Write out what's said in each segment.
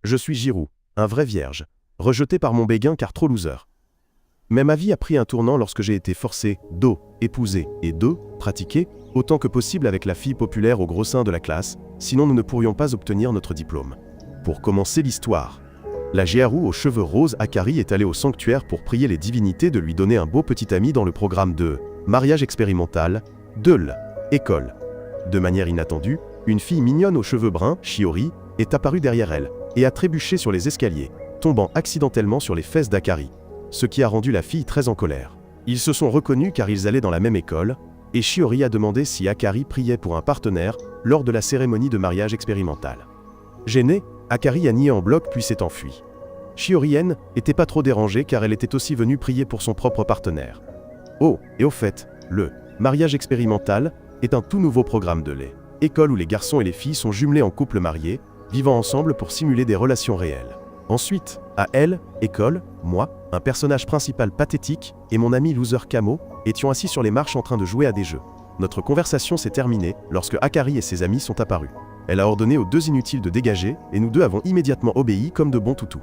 Je suis Giroud, un vrai vierge, rejeté par mon béguin car trop loser. Mais ma vie a pris un tournant lorsque j'ai été forcé épouser et pratiquer autant que possible avec la fille populaire au gros sein de la classe, sinon nous ne pourrions pas obtenir notre diplôme. Pour commencer l'histoire, la Giroud aux cheveux roses Akari est allée au sanctuaire pour prier les divinités de lui donner un beau petit ami dans le programme de mariage expérimental de l'école. De manière inattendue, une fille mignonne aux cheveux bruns, Shiori, est apparue derrière elle et a trébuché sur les escaliers, tombant accidentellement sur les fesses d'Akari, ce qui a rendu la fille très en colère. Ils se sont reconnus car ils allaient dans la même école, et Shiori a demandé si Akari priait pour un partenaire lors de la cérémonie de mariage expérimental. Gênée, Akari a nié en bloc puis s'est enfuie. Shiori n'était pas trop dérangée car elle était aussi venue prier pour son propre partenaire. Oh, et au fait, le mariage expérimental est un tout nouveau programme de l'école où les garçons et les filles sont jumelés en couple marié, vivant ensemble pour simuler des relations réelles. Ensuite, à l'école, moi, un personnage principal pathétique, et mon ami loser Camo, étions assis sur les marches en train de jouer à des jeux. Notre conversation s'est terminée lorsque Akari et ses amis sont apparus. Elle a ordonné aux deux inutiles de dégager, et nous deux avons immédiatement obéi comme de bons toutous.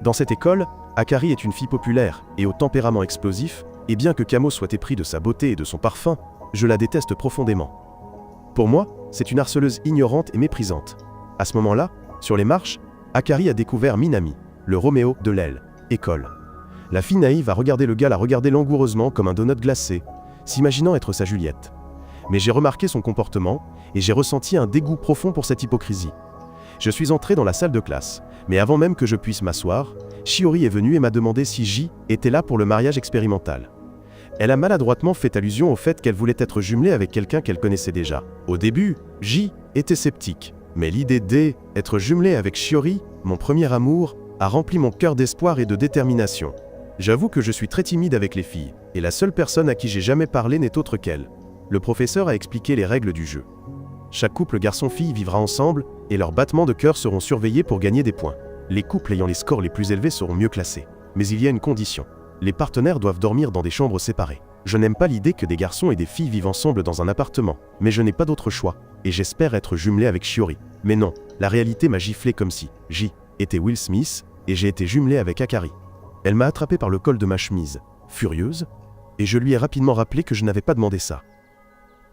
Dans cette école, Akari est une fille populaire et au tempérament explosif, et bien que Camo soit épris de sa beauté et de son parfum, je la déteste profondément. Pour moi, c'est une harceleuse ignorante et méprisante. À ce moment-là, sur les marches, Akari a découvert Minami, le Roméo de l'école. La fille naïve a regardé le gars la regarder langoureusement comme un donut glacé, s'imaginant être sa Juliette. Mais j'ai remarqué son comportement, et j'ai ressenti un dégoût profond pour cette hypocrisie. Je suis entré dans la salle de classe, mais avant même que je puisse m'asseoir, Shiori est venue et m'a demandé si J était là pour le mariage expérimental. Elle a maladroitement fait allusion au fait qu'elle voulait être jumelée avec quelqu'un qu'elle connaissait déjà. Au début, J était sceptique, mais l'idée d'être jumelée avec Shiori, mon premier amour, a rempli mon cœur d'espoir et de détermination. J'avoue que je suis très timide avec les filles, et la seule personne à qui j'ai jamais parlé n'est autre qu'elle. Le professeur a expliqué les règles du jeu. Chaque couple garçon-fille vivra ensemble, et leurs battements de cœur seront surveillés pour gagner des points. Les couples ayant les scores les plus élevés seront mieux classés. Mais il y a une condition. Les partenaires doivent dormir dans des chambres séparées. Je n'aime pas l'idée que des garçons et des filles vivent ensemble dans un appartement, mais je n'ai pas d'autre choix, et j'espère être jumelé avec Shiori. Mais non, la réalité m'a giflé comme si J était Will Smith, et j'ai été jumelé avec Akari. Elle m'a attrapé par le col de ma chemise, furieuse, et je lui ai rapidement rappelé que je n'avais pas demandé ça.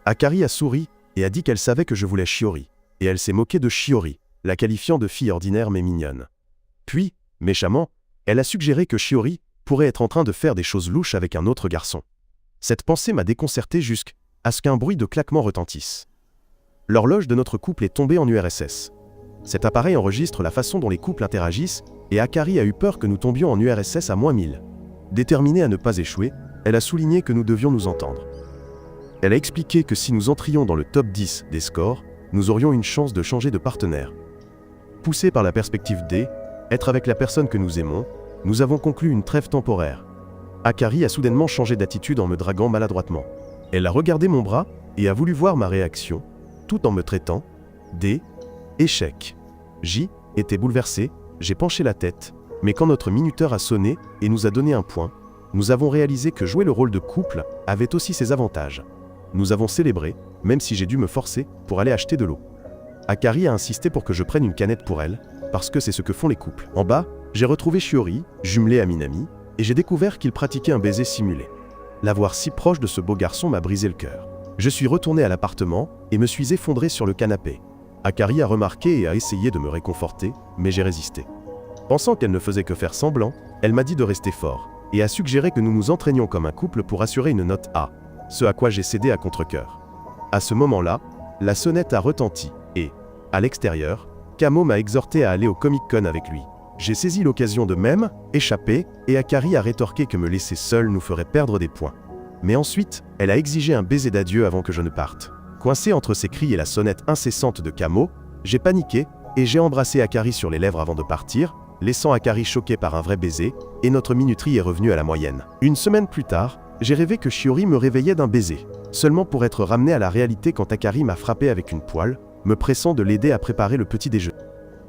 Akari a souri, et a dit qu'elle savait que je voulais Shiori, et elle s'est moquée de Shiori, la qualifiant de fille ordinaire mais mignonne. Puis, méchamment, elle a suggéré que Shiori pourrait être en train de faire des choses louches avec un autre garçon. Cette pensée m'a déconcerté jusqu'à ce qu'un bruit de claquement retentisse. L'horloge de notre couple est tombée en URSS. Cet appareil enregistre la façon dont les couples interagissent, et Akari a eu peur que nous tombions en URSS à -1000. Déterminée à ne pas échouer, elle a souligné que nous devions nous entendre. Elle a expliqué que si nous entrions dans le top 10 des scores, nous aurions une chance de changer de partenaire. Poussés par la perspective être avec la personne que nous aimons, nous avons conclu une trêve temporaire. Akari a soudainement changé d'attitude en me draguant maladroitement. Elle a regardé mon bras et a voulu voir ma réaction, tout en me traitant d'échec. J était bouleversé, j'ai penché la tête, mais quand notre minuteur a sonné et nous a donné un point, nous avons réalisé que jouer le rôle de couple avait aussi ses avantages. Nous avons célébré, même si j'ai dû me forcer, pour aller acheter de l'eau. Akari a insisté pour que je prenne une canette pour elle, parce que c'est ce que font les couples. En bas, j'ai retrouvé Shiori, jumelé à Minami, et j'ai découvert qu'il pratiquait un baiser simulé. La voir si proche de ce beau garçon m'a brisé le cœur. Je suis retourné à l'appartement et me suis effondré sur le canapé. Akari a remarqué et a essayé de me réconforter, mais j'ai résisté. Pensant qu'elle ne faisait que faire semblant, elle m'a dit de rester fort, et a suggéré que nous nous entraînions comme un couple pour assurer une note A, ce à quoi j'ai cédé à contre-cœur. À ce moment-là, la sonnette a retenti, et, à l'extérieur, Camo m'a exhorté à aller au Comic-Con avec lui. J'ai saisi l'occasion de même échapper, et Akari a rétorqué que me laisser seul nous ferait perdre des points. Mais ensuite, elle a exigé un baiser d'adieu avant que je ne parte. Coincé entre ses cris et la sonnette incessante de Camo, j'ai paniqué, et j'ai embrassé Akari sur les lèvres avant de partir, laissant Akari choqué par un vrai baiser, et notre minuterie est revenue à la moyenne. Une semaine plus tard, j'ai rêvé que Shiori me réveillait d'un baiser, seulement pour être ramené à la réalité quand Akari m'a frappé avec une poêle, me pressant de l'aider à préparer le petit déjeuner.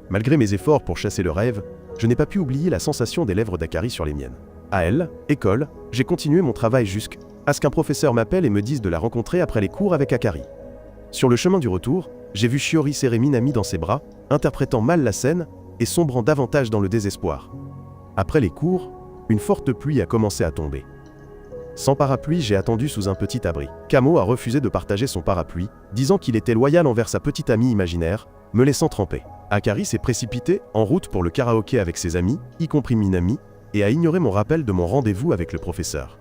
Malgré mes efforts pour chasser le rêve, je n'ai pas pu oublier la sensation des lèvres d'Akari sur les miennes. À l'école, j'ai continué mon travail jusqu'à ce qu'un professeur m'appelle et me dise de la rencontrer après les cours avec Akari. Sur le chemin du retour, j'ai vu Shiori serrer Minami dans ses bras, interprétant mal la scène, et sombrant davantage dans le désespoir. Après les cours, une forte pluie a commencé à tomber. Sans parapluie, j'ai attendu sous un petit abri. Camo a refusé de partager son parapluie, disant qu'il était loyal envers sa petite amie imaginaire, me laissant tremper. Akari s'est précipité en route pour le karaoké avec ses amis, y compris Minami, et a ignoré mon rappel de mon rendez-vous avec le professeur.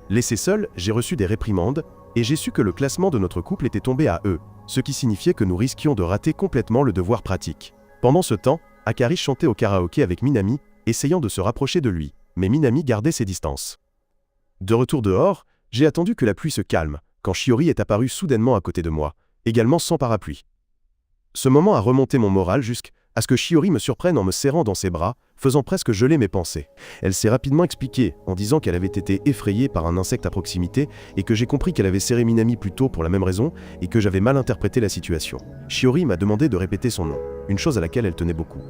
Laissé seul, j'ai reçu des réprimandes, et j'ai su que le classement de notre couple était tombé à E, ce qui signifiait que nous risquions de rater complètement le devoir pratique. Pendant ce temps, Akari chantait au karaoké avec Minami, essayant de se rapprocher de lui, mais Minami gardait ses distances. De retour dehors, j'ai attendu que la pluie se calme, quand Shiori est apparue soudainement à côté de moi, également sans parapluie. Ce moment a remonté mon moral jusqu'à ce que Shiori me surprenne en me serrant dans ses bras, faisant presque geler mes pensées. Elle s'est rapidement expliquée en disant qu'elle avait été effrayée par un insecte à proximité et que j'ai compris qu'elle avait serré Minami plus tôt pour la même raison et que j'avais mal interprété la situation. Shiori m'a demandé de répéter son nom, une chose à laquelle elle tenait beaucoup.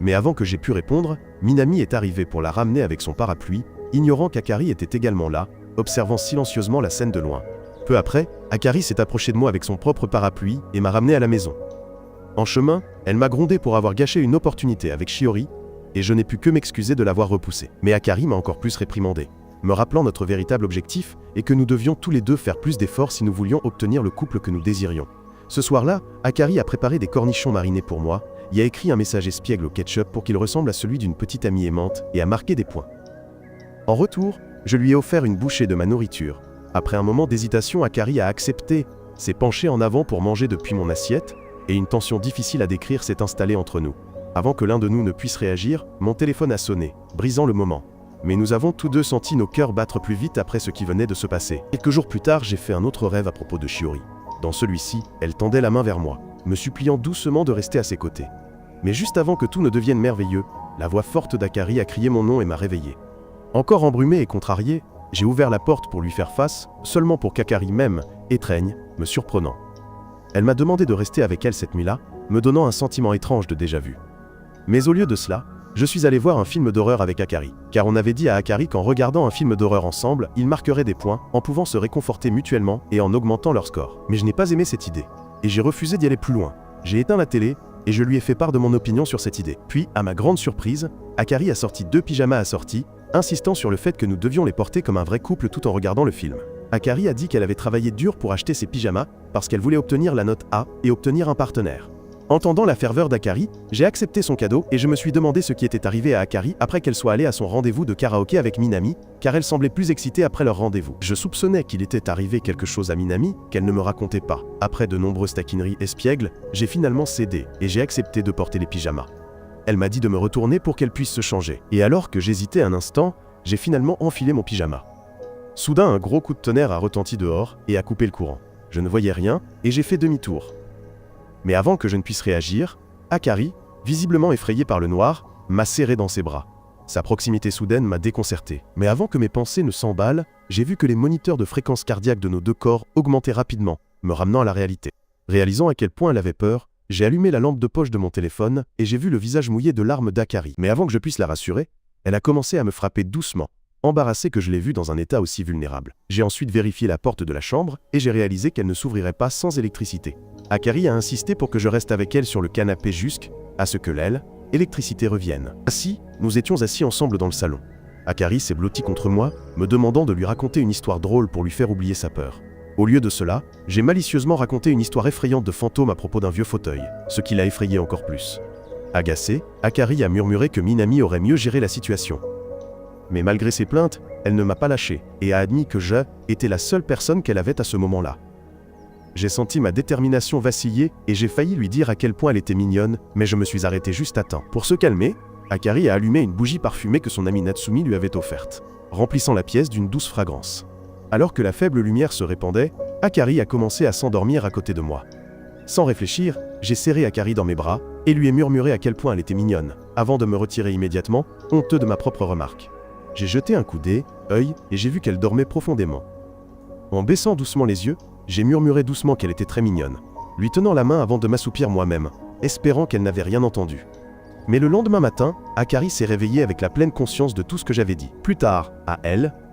Mais avant que j'aie pu répondre, Minami est arrivée pour la ramener avec son parapluie, ignorant qu'Akari était également là, observant silencieusement la scène de loin. Peu après, Akari s'est approchée de moi avec son propre parapluie et m'a ramené à la maison. En chemin, elle m'a grondé pour avoir gâché une opportunité avec Shiori, et je n'ai pu que m'excuser de l'avoir repoussée. Mais Akari m'a encore plus réprimandé, me rappelant notre véritable objectif et que nous devions tous les deux faire plus d'efforts si nous voulions obtenir le couple que nous désirions. Ce soir-là, Akari a préparé des cornichons marinés pour moi, y a écrit un message espiègle au ketchup pour qu'il ressemble à celui d'une petite amie aimante et a marqué des points. En retour, je lui ai offert une bouchée de ma nourriture. Après un moment d'hésitation, Akari a accepté, s'est penchée en avant pour manger depuis mon assiette, et une tension difficile à décrire s'est installée entre nous. Avant que l'un de nous ne puisse réagir, mon téléphone a sonné, brisant le moment. Mais nous avons tous deux senti nos cœurs battre plus vite après ce qui venait de se passer. Quelques jours plus tard, j'ai fait un autre rêve à propos de Shiori. Dans celui-ci, elle tendait la main vers moi, me suppliant doucement de rester à ses côtés. Mais juste avant que tout ne devienne merveilleux, la voix forte d'Akari a crié mon nom et m'a réveillé. Encore embrumé et contrarié, j'ai ouvert la porte pour lui faire face, seulement pour qu'Akari même étreigne, me surprenant. Elle m'a demandé de rester avec elle cette nuit-là, me donnant un sentiment étrange de déjà-vu. Mais au lieu de cela, je suis allé voir un film d'horreur avec Akari, car on avait dit à Akari qu'en regardant un film d'horreur ensemble, ils marqueraient des points en pouvant se réconforter mutuellement et en augmentant leur score. Mais je n'ai pas aimé cette idée, et j'ai refusé d'y aller plus loin. J'ai éteint la télé, et je lui ai fait part de mon opinion sur cette idée. Puis, à ma grande surprise, Akari a sorti 2 pyjamas assortis, insistant sur le fait que nous devions les porter comme un vrai couple tout en regardant le film. Akari a dit qu'elle avait travaillé dur pour acheter ces pyjamas parce qu'elle voulait obtenir la note A et obtenir un partenaire. Entendant la ferveur d'Akari, j'ai accepté son cadeau et je me suis demandé ce qui était arrivé à Akari après qu'elle soit allée à son rendez-vous de karaoké avec Minami, car elle semblait plus excitée après leur rendez-vous. Je soupçonnais qu'il était arrivé quelque chose à Minami qu'elle ne me racontait pas. Après de nombreuses taquineries espiègles, j'ai finalement cédé et j'ai accepté de porter les pyjamas. Elle m'a dit de me retourner pour qu'elle puisse se changer. Et alors que j'hésitais un instant, j'ai finalement enfilé mon pyjama. Soudain, un gros coup de tonnerre a retenti dehors et a coupé le courant. Je ne voyais rien et j'ai fait demi-tour. Mais avant que je ne puisse réagir, Akari, visiblement effrayée par le noir, m'a serré dans ses bras. Sa proximité soudaine m'a déconcerté. Mais avant que mes pensées ne s'emballent, j'ai vu que les moniteurs de fréquence cardiaque de nos deux corps augmentaient rapidement, me ramenant à la réalité. Réalisant à quel point elle avait peur, j'ai allumé la lampe de poche de mon téléphone et j'ai vu le visage mouillé de larmes d'Akari. Mais avant que je puisse la rassurer, elle a commencé à me frapper doucement, embarrassée que je l'ai vue dans un état aussi vulnérable. J'ai ensuite vérifié la porte de la chambre et j'ai réalisé qu'elle ne s'ouvrirait pas sans électricité. Akari a insisté pour que je reste avec elle sur le canapé jusqu'à ce que l'électricité revienne. Ainsi, nous étions assis ensemble dans le salon. Akari s'est blottie contre moi, me demandant de lui raconter une histoire drôle pour lui faire oublier sa peur. Au lieu de cela, j'ai malicieusement raconté une histoire effrayante de fantôme à propos d'un vieux fauteuil, ce qui l'a effrayé encore plus. Agacée, Akari a murmuré que Minami aurait mieux géré la situation. Mais malgré ses plaintes, elle ne m'a pas lâché et a admis que j'étais la seule personne qu'elle avait à ce moment-là. J'ai senti ma détermination vaciller et j'ai failli lui dire à quel point elle était mignonne, mais je me suis arrêté juste à temps. Pour se calmer, Akari a allumé une bougie parfumée que son ami Natsumi lui avait offerte, remplissant la pièce d'une douce fragrance. Alors que la faible lumière se répandait, Akari a commencé à s'endormir à côté de moi. Sans réfléchir, j'ai serré Akari dans mes bras et lui ai murmuré à quel point elle était mignonne, avant de me retirer immédiatement, honteux de ma propre remarque. J'ai jeté un coup d'œil et j'ai vu qu'elle dormait profondément. En baissant doucement les yeux, j'ai murmuré doucement qu'elle était très mignonne, lui tenant la main avant de m'assoupir moi-même, espérant qu'elle n'avait rien entendu. Mais le lendemain matin, Akari s'est réveillée avec la pleine conscience de tout ce que j'avais dit. Plus tard, à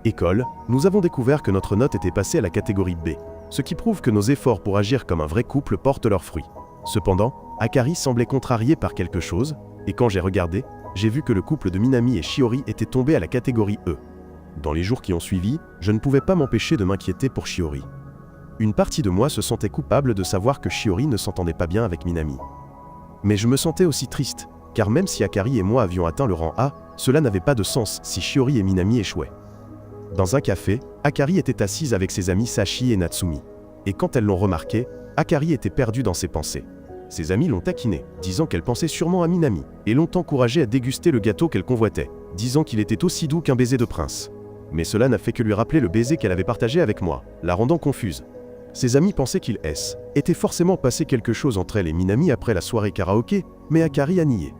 école, nous avons découvert que notre note était passée à la catégorie B, ce qui prouve que nos efforts pour agir comme un vrai couple portent leurs fruits. Cependant, Akari semblait contrariée par quelque chose, et quand j'ai regardé, j'ai vu que le couple de Minami et Shiori était tombé à la catégorie E. Dans les jours qui ont suivi, je ne pouvais pas m'empêcher de m'inquiéter pour Shiori. Une partie de moi se sentait coupable de savoir que Shiori ne s'entendait pas bien avec Minami. Mais je me sentais aussi triste, car même si Akari et moi avions atteint le rang A, cela n'avait pas de sens si Shiori et Minami échouaient. Dans un café, Akari était assise avec ses amis Sachi et Natsumi. Et quand elles l'ont remarqué, Akari était perdue dans ses pensées. Ses amis l'ont taquinée, disant qu'elle pensait sûrement à Minami, et l'ont encouragée à déguster le gâteau qu'elle convoitait, disant qu'il était aussi doux qu'un baiser de prince. Mais cela n'a fait que lui rappeler le baiser qu'elle avait partagé avec moi, la rendant confuse. Ses amis pensaient qu'il était forcément passé quelque chose entre elle et Minami après la soirée karaoké, mais Akari a nié.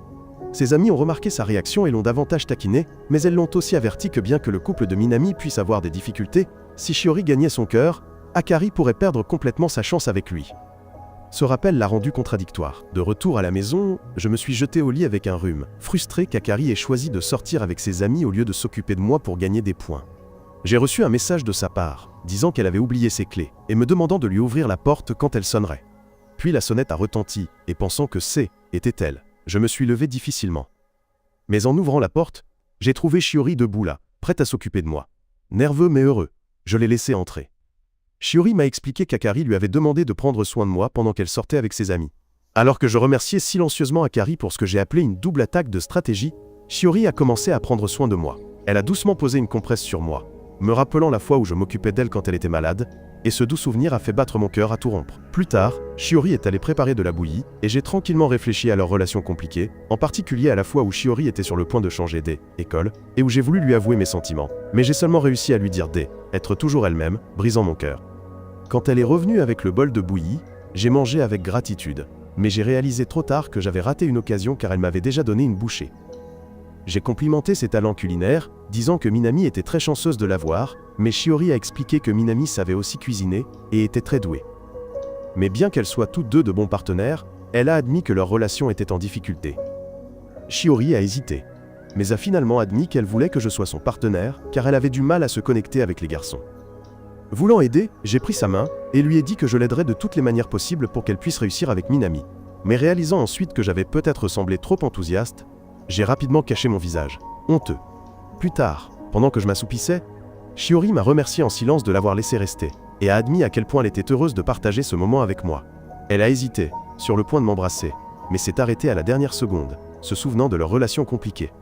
Ses amis ont remarqué sa réaction et l'ont davantage taquiné, mais elles l'ont aussi averti que bien que le couple de Minami puisse avoir des difficultés, si Shiori gagnait son cœur, Akari pourrait perdre complètement sa chance avec lui. Ce rappel l'a rendu contradictoire. De retour à la maison, je me suis jeté au lit avec un rhume, frustré qu'Akari ait choisi de sortir avec ses amis au lieu de s'occuper de moi pour gagner des points. J'ai reçu un message de sa part, disant qu'elle avait oublié ses clés, et me demandant de lui ouvrir la porte quand elle sonnerait. Puis la sonnette a retenti, et pensant que était elle, je me suis levé difficilement. Mais en ouvrant la porte, j'ai trouvé Shiori debout là, prête à s'occuper de moi. Nerveux mais heureux, je l'ai laissé entrer. Shiori m'a expliqué qu'Akari lui avait demandé de prendre soin de moi pendant qu'elle sortait avec ses amis. Alors que je remerciais silencieusement Akari pour ce que j'ai appelé une double attaque de stratégie, Shiori a commencé à prendre soin de moi. Elle a doucement posé une compresse sur moi, me rappelant la fois où je m'occupais d'elle quand elle était malade, et ce doux souvenir a fait battre mon cœur à tout rompre. Plus tard, Shiori est allée préparer de la bouillie, et j'ai tranquillement réfléchi à leur relation compliquée, en particulier à la fois où Shiori était sur le point de changer d'école, et où j'ai voulu lui avouer mes sentiments, mais j'ai seulement réussi à lui dire être toujours elle-même, brisant mon cœur. Quand elle est revenue avec le bol de bouillie, j'ai mangé avec gratitude, mais j'ai réalisé trop tard que j'avais raté une occasion car elle m'avait déjà donné une bouchée. J'ai complimenté ses talents culinaires, disant que Minami était très chanceuse de l'avoir, mais Shiori a expliqué que Minami savait aussi cuisiner et était très douée. Mais bien qu'elles soient toutes deux de bons partenaires, elle a admis que leur relation était en difficulté. Shiori a hésité, mais a finalement admis qu'elle voulait que je sois son partenaire, car elle avait du mal à se connecter avec les garçons. Voulant aider, j'ai pris sa main et lui ai dit que je l'aiderais de toutes les manières possibles pour qu'elle puisse réussir avec Minami. Mais réalisant ensuite que j'avais peut-être semblé trop enthousiaste, j'ai rapidement caché mon visage, honteux. Plus tard, pendant que je m'assoupissais, Shiori m'a remercié en silence de l'avoir laissé rester, et a admis à quel point elle était heureuse de partager ce moment avec moi. Elle a hésité, sur le point de m'embrasser, mais s'est arrêtée à la dernière seconde, se souvenant de leur relation compliquée.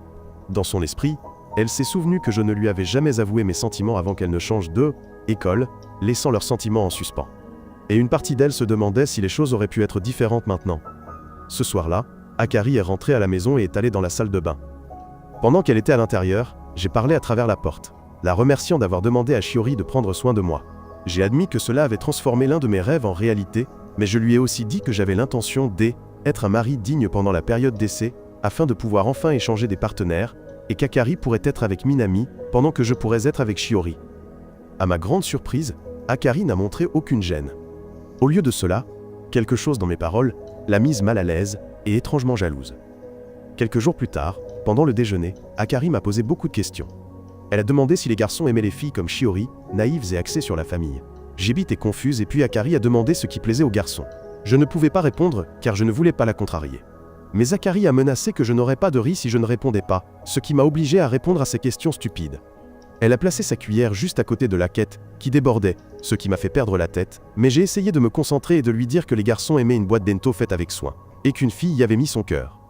Dans son esprit, elle s'est souvenue que je ne lui avais jamais avoué mes sentiments avant qu'elle ne change d'école, laissant leurs sentiments en suspens. Et une partie d'elle se demandait si les choses auraient pu être différentes maintenant. Ce soir-là, Akari est rentrée à la maison et est allée dans la salle de bain. Pendant qu'elle était à l'intérieur, j'ai parlé à travers la porte, la remerciant d'avoir demandé à Shiori de prendre soin de moi. J'ai admis que cela avait transformé l'un de mes rêves en réalité, mais je lui ai aussi dit que j'avais l'intention d'être un mari digne pendant la période d'essai, afin de pouvoir enfin échanger des partenaires, et qu'Akari pourrait être avec Minami, pendant que je pourrais être avec Shiori. À ma grande surprise, Akari n'a montré aucune gêne. Au lieu de cela, quelque chose dans mes paroles l'a mise mal à l'aise et étrangement jalouse. Quelques jours plus tard, pendant le déjeuner, Akari m'a posé beaucoup de questions. Elle a demandé si les garçons aimaient les filles comme Shiori, naïves et axées sur la famille. J'ai été confuse et puis Akari a demandé ce qui plaisait aux garçons. Je ne pouvais pas répondre car je ne voulais pas la contrarier. Mais Akari a menacé que je n'aurais pas de riz si je ne répondais pas, ce qui m'a obligé à répondre à ces questions stupides. Elle a placé sa cuillère juste à côté de la quête, qui débordait, ce qui m'a fait perdre la tête, mais j'ai essayé de me concentrer et de lui dire que les garçons aimaient une boîte bento faite avec soin, et qu'une fille y avait mis son cœur.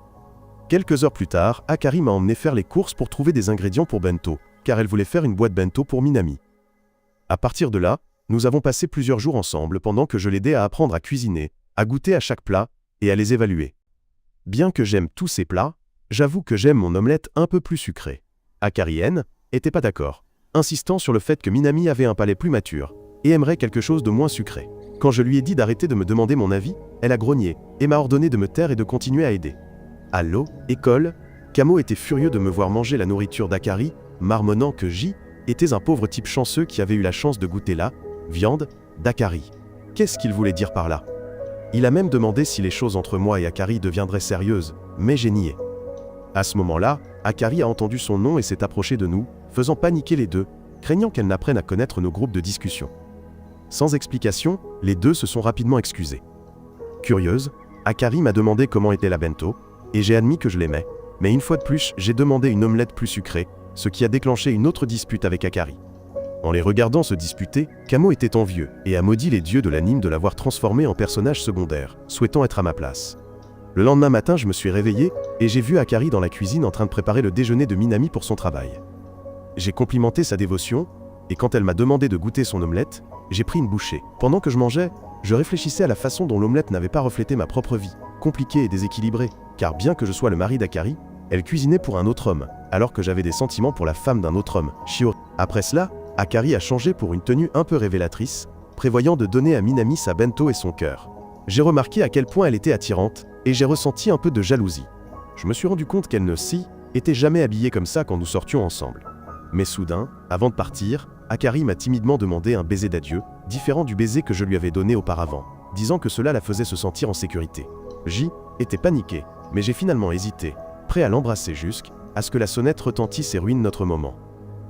Quelques heures plus tard, Akari m'a emmené faire les courses pour trouver des ingrédients pour bento, car elle voulait faire une boîte bento pour Minami. À partir de là, nous avons passé plusieurs jours ensemble pendant que je l'aidais à apprendre à cuisiner, à goûter à chaque plat, et à les évaluer. Bien que j'aime tous ces plats, j'avoue que j'aime mon omelette un peu plus sucrée. Akari n'était pas d'accord, insistant sur le fait que Minami avait un palais plus mature, et aimerait quelque chose de moins sucré. Quand je lui ai dit d'arrêter de me demander mon avis, elle a grogné, et m'a ordonné de me taire et de continuer à aider. À l'école, Kamo était furieux de me voir manger la nourriture d'Akari, marmonnant que était un pauvre type chanceux qui avait eu la chance de goûter la viande d'Akari. Qu'est-ce qu'il voulait dire par là? Il a même demandé si les choses entre moi et Akari deviendraient sérieuses, mais j'ai nié. À ce moment-là, Akari a entendu son nom et s'est approché de nous, faisant paniquer les deux, craignant qu'elle n'apprenne à connaître nos groupes de discussion. Sans explication, les deux se sont rapidement excusés. Curieuse, Akari m'a demandé comment était la bento, et j'ai admis que je l'aimais. Mais une fois de plus, j'ai demandé une omelette plus sucrée, ce qui a déclenché une autre dispute avec Akari. En les regardant se disputer, Kamo était envieux et a maudit les dieux de l'anime de l'avoir transformé en personnage secondaire, souhaitant être à ma place. Le lendemain matin, je me suis réveillé et j'ai vu Akari dans la cuisine en train de préparer le déjeuner de Minami pour son travail. J'ai complimenté sa dévotion et quand elle m'a demandé de goûter son omelette, j'ai pris une bouchée. Pendant que je mangeais, je réfléchissais à la façon dont l'omelette n'avait pas reflété ma propre vie, compliquée et déséquilibrée, car bien que je sois le mari d'Akari, elle cuisinait pour un autre homme, alors que j'avais des sentiments pour la femme d'un autre homme, Shiori. Après cela, Akari a changé pour une tenue un peu révélatrice, prévoyant de donner à Minami sa bento et son cœur. J'ai remarqué à quel point elle était attirante, et j'ai ressenti un peu de jalousie. Je me suis rendu compte qu'elle ne s'y était jamais habillée comme ça quand nous sortions ensemble. Mais soudain, avant de partir, Akari m'a timidement demandé un baiser d'adieu, différent du baiser que je lui avais donné auparavant, disant que cela la faisait se sentir en sécurité. J'y étais paniqué, mais j'ai finalement hésité, prêt à l'embrasser jusqu'à ce que la sonnette retentisse et ruine notre moment.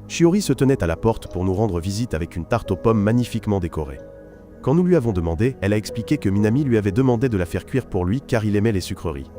Shiori se tenait à la porte pour nous rendre visite avec une tarte aux pommes magnifiquement décorée. Quand nous lui avons demandé, elle a expliqué que Minami lui avait demandé de la faire cuire pour lui car il aimait les sucreries.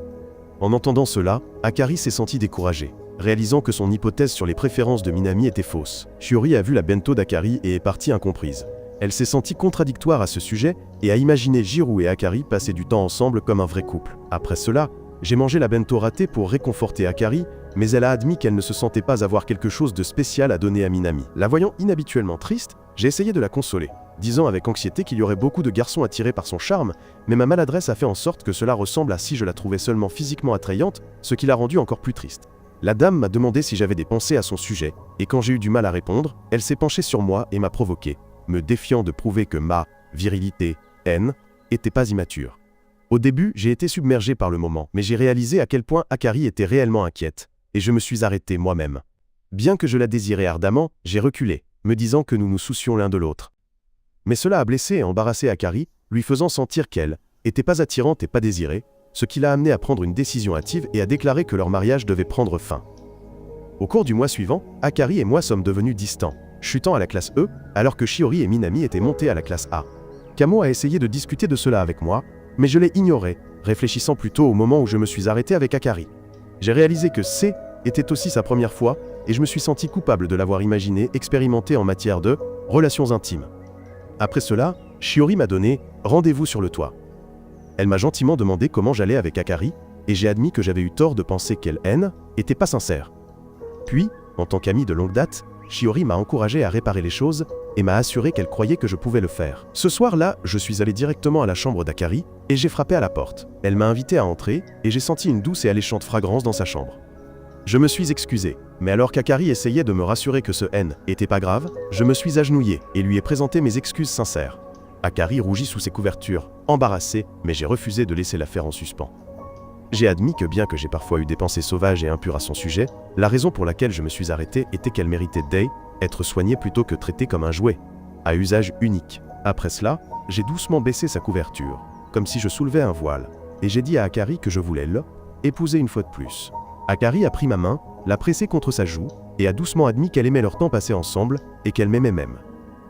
En entendant cela, Akari s'est senti découragé, réalisant que son hypothèse sur les préférences de Minami était fausse. Shiori a vu la bento d'Akari et est partie incomprise. Elle s'est sentie contradictoire à ce sujet et a imaginé Jiro et Akari passer du temps ensemble comme un vrai couple. Après cela, j'ai mangé la bento ratée pour réconforter Akari, mais elle a admis qu'elle ne se sentait pas avoir quelque chose de spécial à donner à Minami. La voyant inhabituellement triste, j'ai essayé de la consoler, disant avec anxiété qu'il y aurait beaucoup de garçons attirés par son charme, mais ma maladresse a fait en sorte que cela ressemble à si je la trouvais seulement physiquement attrayante, ce qui l'a rendue encore plus triste. La dame m'a demandé si j'avais des pensées à son sujet, et quand j'ai eu du mal à répondre, elle s'est penchée sur moi et m'a provoqué, me défiant de prouver que ma virilité, haine, était pas immature. Au début, j'ai été submergé par le moment, mais j'ai réalisé à quel point Akari était réellement inquiète, et je me suis arrêté moi-même. Bien que je la désirais ardemment, j'ai reculé, me disant que nous nous soucions l'un de l'autre. Mais cela a blessé et embarrassé Akari, lui faisant sentir qu'elle était pas attirante et pas désirée, ce qui l'a amené à prendre une décision hâtive et à déclarer que leur mariage devait prendre fin. Au cours du mois suivant, Akari et moi sommes devenus distants, chutant à la classe E, alors que Shiori et Minami étaient montés à la classe A. Kamo a essayé de discuter de cela avec moi, mais je l'ai ignoré, réfléchissant plutôt au moment où je me suis arrêté avec Akari. J'ai réalisé que C était aussi sa première fois, et je me suis senti coupable de l'avoir imaginé expérimenté en matière de relations intimes. Après cela, Shiori m'a donné rendez-vous sur le toit. Elle m'a gentiment demandé comment j'allais avec Akari, et j'ai admis que j'avais eu tort de penser qu'elle haine était pas sincère. Puis, en tant qu'ami de longue date, Shiori m'a encouragé à réparer les choses et m'a assuré qu'elle croyait que je pouvais le faire. Ce soir-là, je suis allé directement à la chambre d'Akari et j'ai frappé à la porte. Elle m'a invité à entrer et j'ai senti une douce et alléchante fragrance dans sa chambre. Je me suis excusé, mais alors qu'Akari essayait de me rassurer que ce haine était pas grave, je me suis agenouillé et lui ai présenté mes excuses sincères. Akari rougit sous ses couvertures, embarrassé, mais j'ai refusé de laisser l'affaire en suspens. J'ai admis que bien que j'ai parfois eu des pensées sauvages et impures à son sujet, la raison pour laquelle je me suis arrêté était qu'elle méritait d'être soignée plutôt que traitée comme un jouet, à usage unique. Après cela, j'ai doucement baissé sa couverture, comme si je soulevais un voile, et j'ai dit à Akari que je voulais l'épouser une fois de plus. Akari a pris ma main, l'a pressée contre sa joue, et a doucement admis qu'elle aimait leur temps passé ensemble, et qu'elle m'aimait même.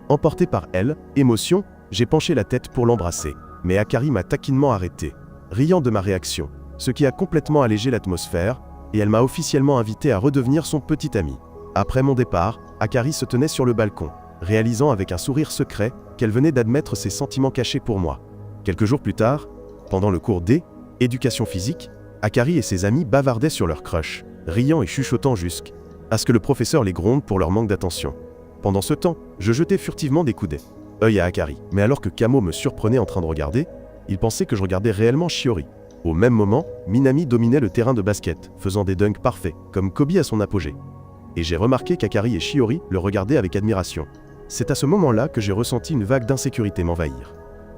Emporté par elle, émotion, j'ai penché la tête pour l'embrasser, mais Akari m'a taquinement arrêté, riant de ma réaction, ce qui a complètement allégé l'atmosphère, et elle m'a officiellement invité à redevenir son petit ami. Après mon départ, Akari se tenait sur le balcon, réalisant avec un sourire secret qu'elle venait d'admettre ses sentiments cachés pour moi. Quelques jours plus tard, pendant le cours d'éducation physique, Akari et ses amis bavardaient sur leur crush, riant et chuchotant jusqu'à ce que le professeur les gronde pour leur manque d'attention. Pendant ce temps, je jetais furtivement des coups d'œil à Akari, mais alors que Kamo me surprenait en train de regarder, il pensait que je regardais réellement Shiori. Au même moment, Minami dominait le terrain de basket, faisant des dunks parfaits, comme Kobe à son apogée. Et j'ai remarqué qu'Akari et Shiori le regardaient avec admiration. C'est à ce moment-là que j'ai ressenti une vague d'insécurité m'envahir.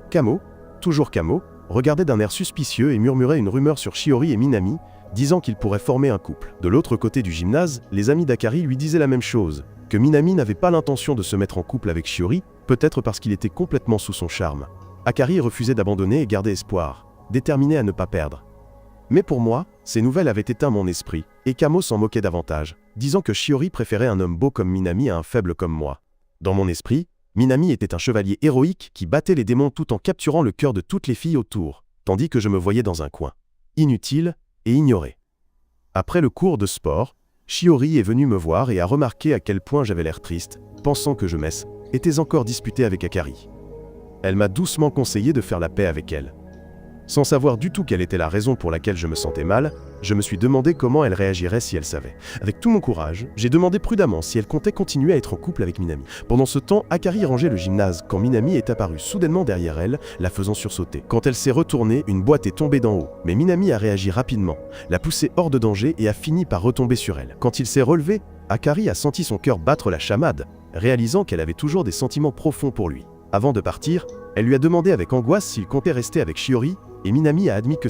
Kamo, toujours Kamo, regardait d'un air suspicieux et murmurait une rumeur sur Shiori et Minami, disant qu'ils pourraient former un couple. De l'autre côté du gymnase, les amis d'Akari lui disaient la même chose, que Minami n'avait pas l'intention de se mettre en couple avec Shiori, peut-être parce qu'il était complètement sous son charme. Akari refusait d'abandonner et gardait espoir, déterminé à ne pas perdre. Mais pour moi, ces nouvelles avaient éteint mon esprit, et Kamo s'en moquait davantage, disant que Shiori préférait un homme beau comme Minami à un faible comme moi. Dans mon esprit, Minami était un chevalier héroïque qui battait les démons tout en capturant le cœur de toutes les filles autour, tandis que je me voyais dans un coin, inutile et ignoré. Après le cours de sport, Shiori est venue me voir et a remarqué à quel point j'avais l'air triste, pensant que je m'étais encore disputé avec Akari. Elle m'a doucement conseillé de faire la paix avec elle. Sans savoir du tout quelle était la raison pour laquelle je me sentais mal, je me suis demandé comment elle réagirait si elle savait. Avec tout mon courage, j'ai demandé prudemment si elle comptait continuer à être en couple avec Minami. Pendant ce temps, Akari rangeait le gymnase quand Minami est apparue soudainement derrière elle, la faisant sursauter. Quand elle s'est retournée, une boîte est tombée d'en haut, mais Minami a réagi rapidement, l'a poussée hors de danger et a fini par retomber sur elle. Quand il s'est relevé, Akari a senti son cœur battre la chamade, réalisant qu'elle avait toujours des sentiments profonds pour lui. Avant de partir, elle lui a demandé avec angoisse s'il comptait rester avec Shiori, et Minami a admis que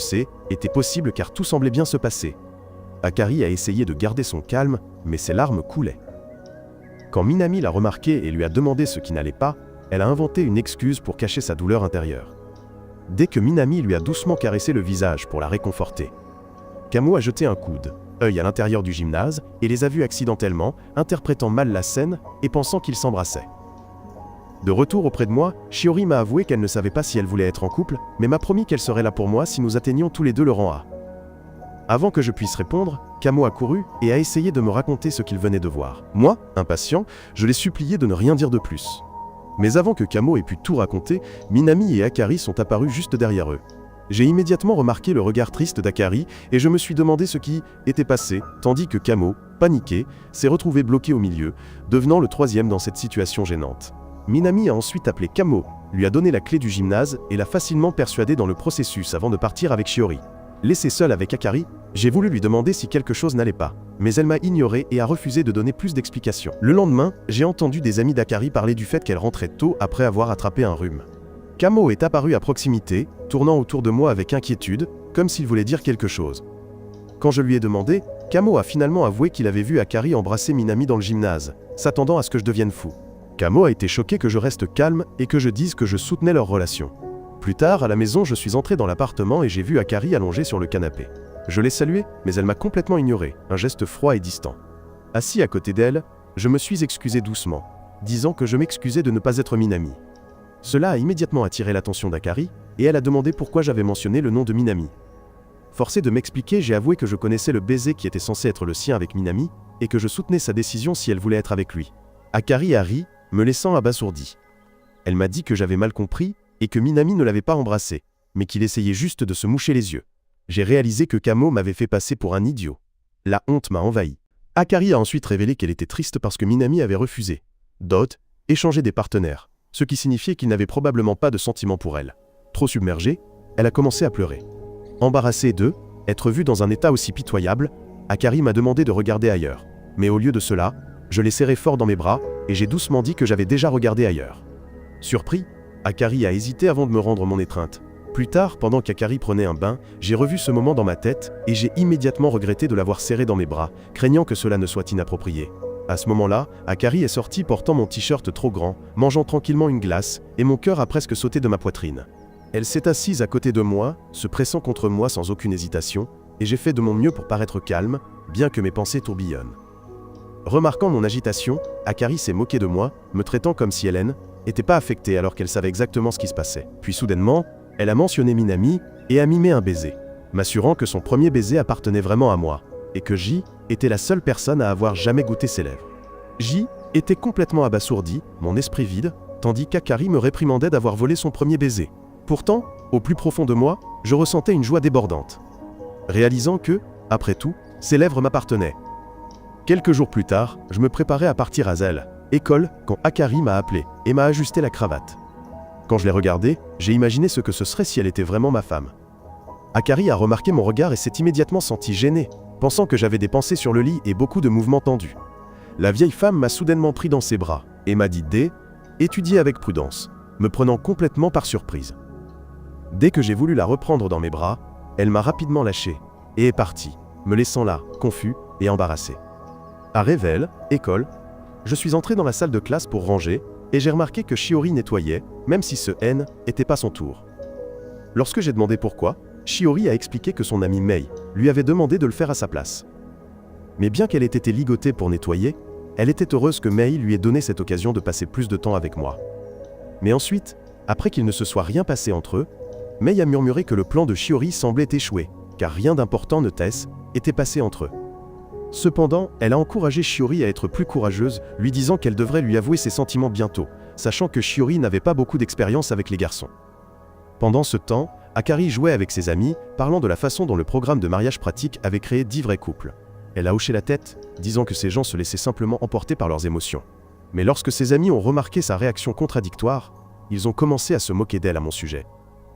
était possible car tout semblait bien se passer. Akari a essayé de garder son calme, mais ses larmes coulaient. Quand Minami l'a remarqué et lui a demandé ce qui n'allait pas, elle a inventé une excuse pour cacher sa douleur intérieure. Dès que Minami lui a doucement caressé le visage pour la réconforter, Kamo a jeté un œil à l'intérieur du gymnase et les a vus accidentellement, interprétant mal la scène et pensant qu'ils s'embrassaient. De retour auprès de moi, Shiori m'a avoué qu'elle ne savait pas si elle voulait être en couple, mais m'a promis qu'elle serait là pour moi si nous atteignions tous les deux le rang A. Avant que je puisse répondre, Kamo a couru et a essayé de me raconter ce qu'il venait de voir. Moi, impatient, je l'ai supplié de ne rien dire de plus. Mais avant que Kamo ait pu tout raconter, Minami et Akari sont apparus juste derrière eux. J'ai immédiatement remarqué le regard triste d'Akari et je me suis demandé ce qui était passé, tandis que Kamo, paniqué, s'est retrouvé bloqué au milieu, devenant le troisième dans cette situation gênante. Minami a ensuite appelé Kamo, lui a donné la clé du gymnase et l'a facilement persuadé dans le processus avant de partir avec Shiori. Laissé seul avec Akari, j'ai voulu lui demander si quelque chose n'allait pas, mais elle m'a ignoré et a refusé de donner plus d'explications. Le lendemain, j'ai entendu des amis d'Akari parler du fait qu'elle rentrait tôt après avoir attrapé un rhume. Kamo est apparu à proximité, tournant autour de moi avec inquiétude, comme s'il voulait dire quelque chose. Quand je lui ai demandé, Kamo a finalement avoué qu'il avait vu Akari embrasser Minami dans le gymnase, s'attendant à ce que je devienne fou. Kamo a été choqué que je reste calme et que je dise que je soutenais leur relation. Plus tard, à la maison, je suis entré dans l'appartement et j'ai vu Akari allongée sur le canapé. Je l'ai saluée, mais elle m'a complètement ignoré, un geste froid et distant. Assis à côté d'elle, je me suis excusé doucement, disant que je m'excusais de ne pas être Minami. Cela a immédiatement attiré l'attention d'Akari, et elle a demandé pourquoi j'avais mentionné le nom de Minami. Forcé de m'expliquer, j'ai avoué que je connaissais le baiser qui était censé être le sien avec Minami, et que je soutenais sa décision si elle voulait être avec lui. Akari a ri, me laissant abasourdi. Elle m'a dit que j'avais mal compris et que Minami ne l'avait pas embrassé, mais qu'il essayait juste de se moucher les yeux. J'ai réalisé que Kamo m'avait fait passer pour un idiot. La honte m'a envahi. Akari a ensuite révélé qu'elle était triste parce que Minami avait refusé échanger des partenaires, ce qui signifiait qu'il n'avait probablement pas de sentiments pour elle. Trop submergée, elle a commencé à pleurer. Embarrassée être vue dans un état aussi pitoyable, Akari m'a demandé de regarder ailleurs. Mais au lieu de cela, je l'ai serrée fort dans mes bras et j'ai doucement dit que j'avais déjà regardé ailleurs. Surpris, Akari a hésité avant de me rendre mon étreinte. Plus tard, pendant qu'Akari prenait un bain, j'ai revu ce moment dans ma tête et j'ai immédiatement regretté de l'avoir serrée dans mes bras, craignant que cela ne soit inapproprié. À ce moment-là, Akari est sortie portant mon t-shirt trop grand, mangeant tranquillement une glace, et mon cœur a presque sauté de ma poitrine. Elle s'est assise à côté de moi, se pressant contre moi sans aucune hésitation, et j'ai fait de mon mieux pour paraître calme, bien que mes pensées tourbillonnent. Remarquant mon agitation, Akari s'est moquée de moi, me traitant comme si Hélène n'était pas affectée alors qu'elle savait exactement ce qui se passait. Puis soudainement, elle a mentionné Minami et a mimé un baiser, m'assurant que son premier baiser appartenait vraiment à moi, et que J était la seule personne à avoir jamais goûté ses lèvres. J était complètement abasourdi, mon esprit vide, tandis qu'Akari me réprimandait d'avoir volé son premier baiser. Pourtant, au plus profond de moi, je ressentais une joie débordante, réalisant que, après tout, ses lèvres m'appartenaient. Quelques jours plus tard, je me préparais à partir à Zell, école, quand Akari m'a appelé et m'a ajusté la cravate. Quand je l'ai regardée, j'ai imaginé ce que ce serait si elle était vraiment ma femme. Akari a remarqué mon regard et s'est immédiatement senti gêné, pensant que j'avais des pensées sur le lit et beaucoup de mouvements tendus. La vieille femme m'a soudainement pris dans ses bras et m'a dit étudier avec prudence, me prenant complètement par surprise. Dès que j'ai voulu la reprendre dans mes bras, elle m'a rapidement lâché et est partie, me laissant là, confus et embarrassé. À Revel, école, je suis entré dans la salle de classe pour ranger et j'ai remarqué que Shiori nettoyait, même si ce N n'était pas son tour. Lorsque j'ai demandé pourquoi, Shiori a expliqué que son amie Mei lui avait demandé de le faire à sa place. Mais bien qu'elle ait été ligotée pour nettoyer, elle était heureuse que Mei lui ait donné cette occasion de passer plus de temps avec moi. Mais ensuite, après qu'il ne se soit rien passé entre eux, Mei a murmuré que le plan de Shiori semblait échouer, car rien d'important était passé entre eux. Cependant, elle a encouragé Shiori à être plus courageuse, lui disant qu'elle devrait lui avouer ses sentiments bientôt, sachant que Shiori n'avait pas beaucoup d'expérience avec les garçons. Pendant ce temps, Akari jouait avec ses amis, parlant de la façon dont le programme de mariage pratique avait créé 10 vrais couples. Elle a hoché la tête, disant que ces gens se laissaient simplement emporter par leurs émotions. Mais lorsque ses amis ont remarqué sa réaction contradictoire, ils ont commencé à se moquer d'elle à mon sujet.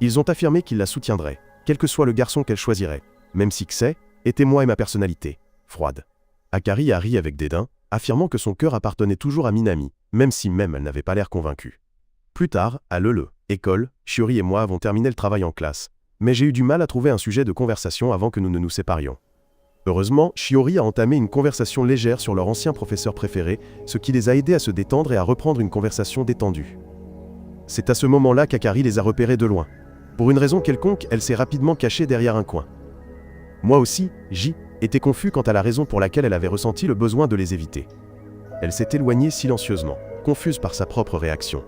Ils ont affirmé qu'ils la soutiendraient, quel que soit le garçon qu'elle choisirait, même si Kse était moi et ma personnalité, froide. Akari a ri avec dédain, affirmant que son cœur appartenait toujours à Minami, même si elle n'avait pas l'air convaincue. Plus tard, à école, Shiori et moi avons terminé le travail en classe, mais j'ai eu du mal à trouver un sujet de conversation avant que nous ne nous séparions. Heureusement, Shiori a entamé une conversation légère sur leur ancien professeur préféré, ce qui les a aidés à se détendre et à reprendre une conversation détendue. C'est à ce moment-là qu'Akari les a repérés de loin. Pour une raison quelconque, elle s'est rapidement cachée derrière un coin. Moi aussi, était confus quant à la raison pour laquelle elle avait ressenti le besoin de les éviter. Elle s'est éloignée silencieusement, confuse par sa propre réaction.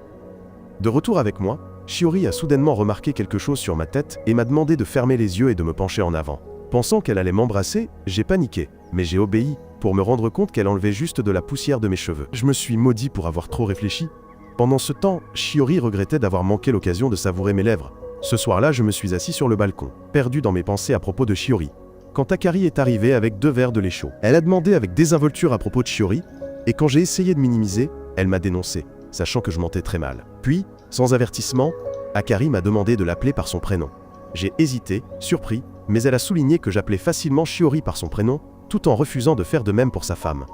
De retour avec moi, Shiori a soudainement remarqué quelque chose sur ma tête et m'a demandé de fermer les yeux et de me pencher en avant. Pensant qu'elle allait m'embrasser, j'ai paniqué, mais j'ai obéi, pour me rendre compte qu'elle enlevait juste de la poussière de mes cheveux. Je me suis maudit pour avoir trop réfléchi. Pendant ce temps, Shiori regrettait d'avoir manqué l'occasion de savourer mes lèvres. Ce soir-là, je me suis assis sur le balcon, perdu dans mes pensées à propos de Shiori. Quand Akari est arrivée avec 2 verres de lait chaud, elle a demandé avec désinvolture à propos de Shiori, et quand j'ai essayé de minimiser, elle m'a dénoncé, sachant que je mentais très mal. Puis, sans avertissement, Akari m'a demandé de l'appeler par son prénom. J'ai hésité, surpris, mais elle a souligné que j'appelais facilement Shiori par son prénom, tout en refusant de faire de même pour sa femme.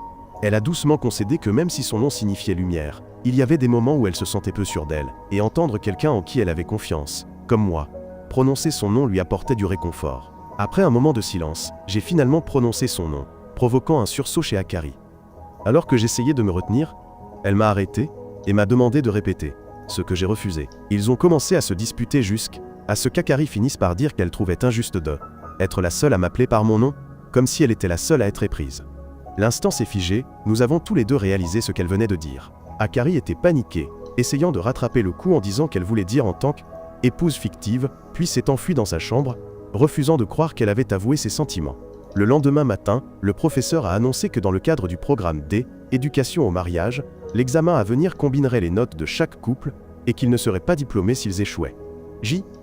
Elle a doucement concédé que même si son nom signifiait lumière, il y avait des moments où elle se sentait peu sûre d'elle, et entendre quelqu'un en qui elle avait confiance, comme moi, prononcer son nom lui apportait du réconfort. Après un moment de silence, j'ai finalement prononcé son nom, provoquant un sursaut chez Akari. Alors que j'essayais de me retenir, elle m'a arrêté et m'a demandé de répéter, ce que j'ai refusé. Ils ont commencé à se disputer jusqu'à ce qu'Akari finisse par dire qu'elle trouvait injuste d'être la seule à m'appeler par mon nom, comme si elle était la seule à être éprise. L'instant s'est figé, nous avons tous les deux réalisé ce qu'elle venait de dire. Akari était paniquée, essayant de rattraper le coup en disant qu'elle voulait dire en tant qu'épouse fictive, puis s'est enfuie dans sa chambre, refusant de croire qu'elle avait avoué ses sentiments. Le lendemain matin, le professeur a annoncé que dans le cadre du programme D, Éducation au mariage, l'examen à venir combinerait les notes de chaque couple et qu'ils ne seraient pas diplômés s'ils échouaient.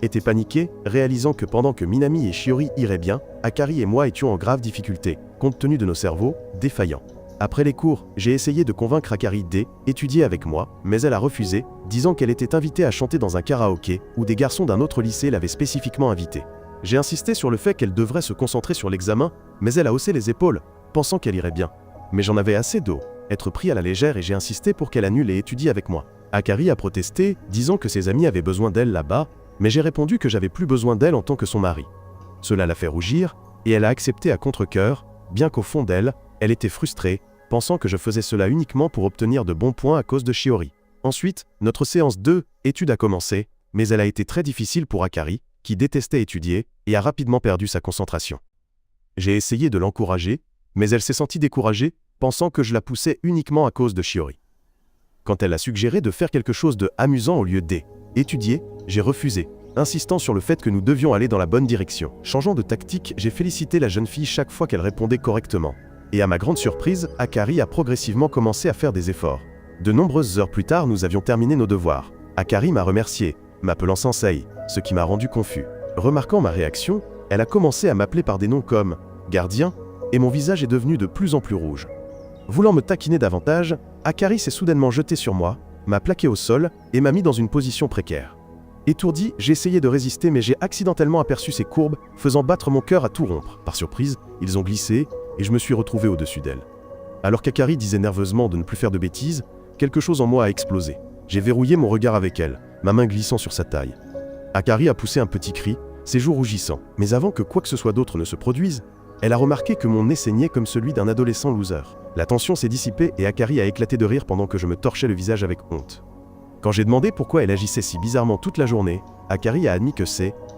Était paniqué, réalisant que pendant que Minami et Shiori iraient bien, Akari et moi étions en grave difficulté, compte tenu de nos cerveaux défaillants. Après les cours, j'ai essayé de convaincre Akari d'étudier avec moi, mais elle a refusé, disant qu'elle était invitée à chanter dans un karaoké où des garçons d'un autre lycée l'avaient spécifiquement invitée. J'ai insisté sur le fait qu'elle devrait se concentrer sur l'examen, mais elle a haussé les épaules, pensant qu'elle irait bien. Mais j'en avais assez être pris à la légère et j'ai insisté pour qu'elle annule et étudie avec moi. Akari a protesté, disant que ses amis avaient besoin d'elle là-bas, mais j'ai répondu que j'avais plus besoin d'elle en tant que son mari. Cela l'a fait rougir, et elle a accepté à contre-cœur, bien qu'au fond d'elle, elle était frustrée, pensant que je faisais cela uniquement pour obtenir de bons points à cause de Shiori. Ensuite, notre séance 2, étude a commencé, mais elle a été très difficile pour Akari, qui détestait étudier, et a rapidement perdu sa concentration. J'ai essayé de l'encourager, mais elle s'est sentie découragée, pensant que je la poussais uniquement à cause de Shiori. Quand elle a suggéré de faire quelque chose de amusant au lieu d'étudier, j'ai refusé, insistant sur le fait que nous devions aller dans la bonne direction. Changeant de tactique, j'ai félicité la jeune fille chaque fois qu'elle répondait correctement. Et à ma grande surprise, Akari a progressivement commencé à faire des efforts. De nombreuses heures plus tard, nous avions terminé nos devoirs. Akari m'a remercié, m'appelant Sensei, ce qui m'a rendu confus. Remarquant ma réaction, elle a commencé à m'appeler par des noms comme « gardien » et mon visage est devenu de plus en plus rouge. Voulant me taquiner davantage, Akari s'est soudainement jeté sur moi, m'a plaqué au sol et m'a mis dans une position précaire. Étourdi, j'ai essayé de résister mais j'ai accidentellement aperçu ses courbes, faisant battre mon cœur à tout rompre. Par surprise, ils ont glissé et je me suis retrouvé au-dessus d'elle. Alors qu'Akari disait nerveusement de ne plus faire de bêtises, quelque chose en moi a explosé. J'ai verrouillé mon regard avec elle, ma main glissant sur sa taille. Akari a poussé un petit cri, ses joues rougissant. Mais avant que quoi que ce soit d'autre ne se produise, elle a remarqué que mon nez saignait comme celui d'un adolescent loser. La tension s'est dissipée et Akari a éclaté de rire pendant que je me torchais le visage avec honte. Quand j'ai demandé pourquoi elle agissait si bizarrement toute la journée, Akari a admis que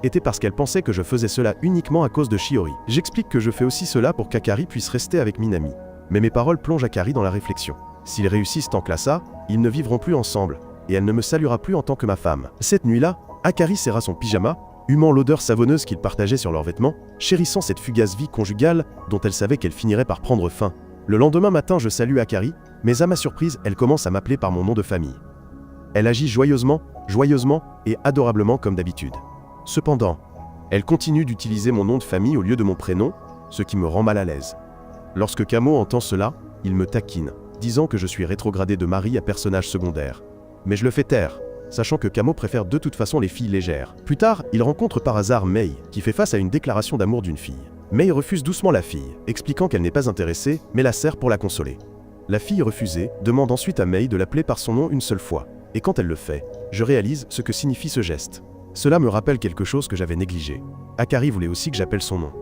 était parce qu'elle pensait que je faisais cela uniquement à cause de Shiori. J'explique que je fais aussi cela pour qu'Akari puisse rester avec Minami. Mais mes paroles plongent Akari dans la réflexion. S'ils réussissent en classe A, ils ne vivront plus ensemble, et elle ne me saluera plus en tant que ma femme. Cette nuit-là, Akari serra son pyjama, humant l'odeur savonneuse qu'ils partageaient sur leurs vêtements, chérissant cette fugace vie conjugale dont elle savait qu'elle finirait par prendre fin. Le lendemain matin, je salue Akari, mais à ma surprise, elle commence à m'appeler par mon nom de famille. Elle agit joyeusement et adorablement comme d'habitude. Cependant, elle continue d'utiliser mon nom de famille au lieu de mon prénom, ce qui me rend mal à l'aise. Lorsque Camo entend cela, il me taquine, disant que je suis rétrogradé de mari à personnage secondaire. Mais je le fais taire, sachant que Camo préfère de toute façon les filles légères. Plus tard, il rencontre par hasard Mei, qui fait face à une déclaration d'amour d'une fille. Mei refuse doucement la fille, expliquant qu'elle n'est pas intéressée, mais la serre pour la consoler. La fille refusée demande ensuite à Mei de l'appeler par son nom une seule fois, et quand elle le fait, je réalise ce que signifie ce geste. Cela me rappelle quelque chose que j'avais négligé. Akari voulait aussi que j'appelle son nom.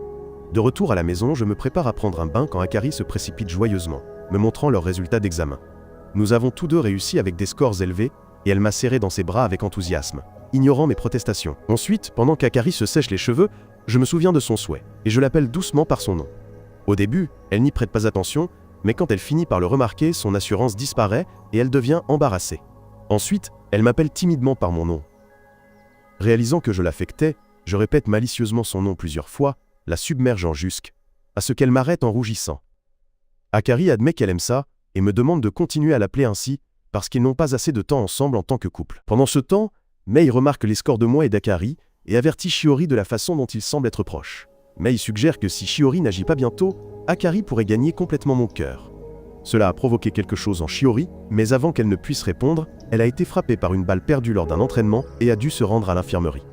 De retour à la maison, je me prépare à prendre un bain quand Akari se précipite joyeusement, me montrant leurs résultats d'examen. Nous avons tous deux réussi avec des scores élevés, et elle m'a serré dans ses bras avec enthousiasme, ignorant mes protestations. Ensuite, pendant qu'Akari se sèche les cheveux, je me souviens de son souhait, et je l'appelle doucement par son nom. Au début, elle n'y prête pas attention, mais quand elle finit par le remarquer, son assurance disparaît et elle devient embarrassée. Ensuite, elle m'appelle timidement par mon nom. Réalisant que je l'affectais, je répète malicieusement son nom plusieurs fois, la submergeant jusqu'à ce qu'elle m'arrête en rougissant. Akari admet qu'elle aime ça et me demande de continuer à l'appeler ainsi parce qu'ils n'ont pas assez de temps ensemble en tant que couple. Pendant ce temps, Mei remarque les scores de moi et d'Akari et avertit Shiori de la façon dont ils semblent être proches. Mei suggère que si Shiori n'agit pas bientôt, Akari pourrait gagner complètement mon cœur. Cela a provoqué quelque chose en Shiori, mais avant qu'elle ne puisse répondre, elle a été frappée par une balle perdue lors d'un entraînement et a dû se rendre à l'infirmerie.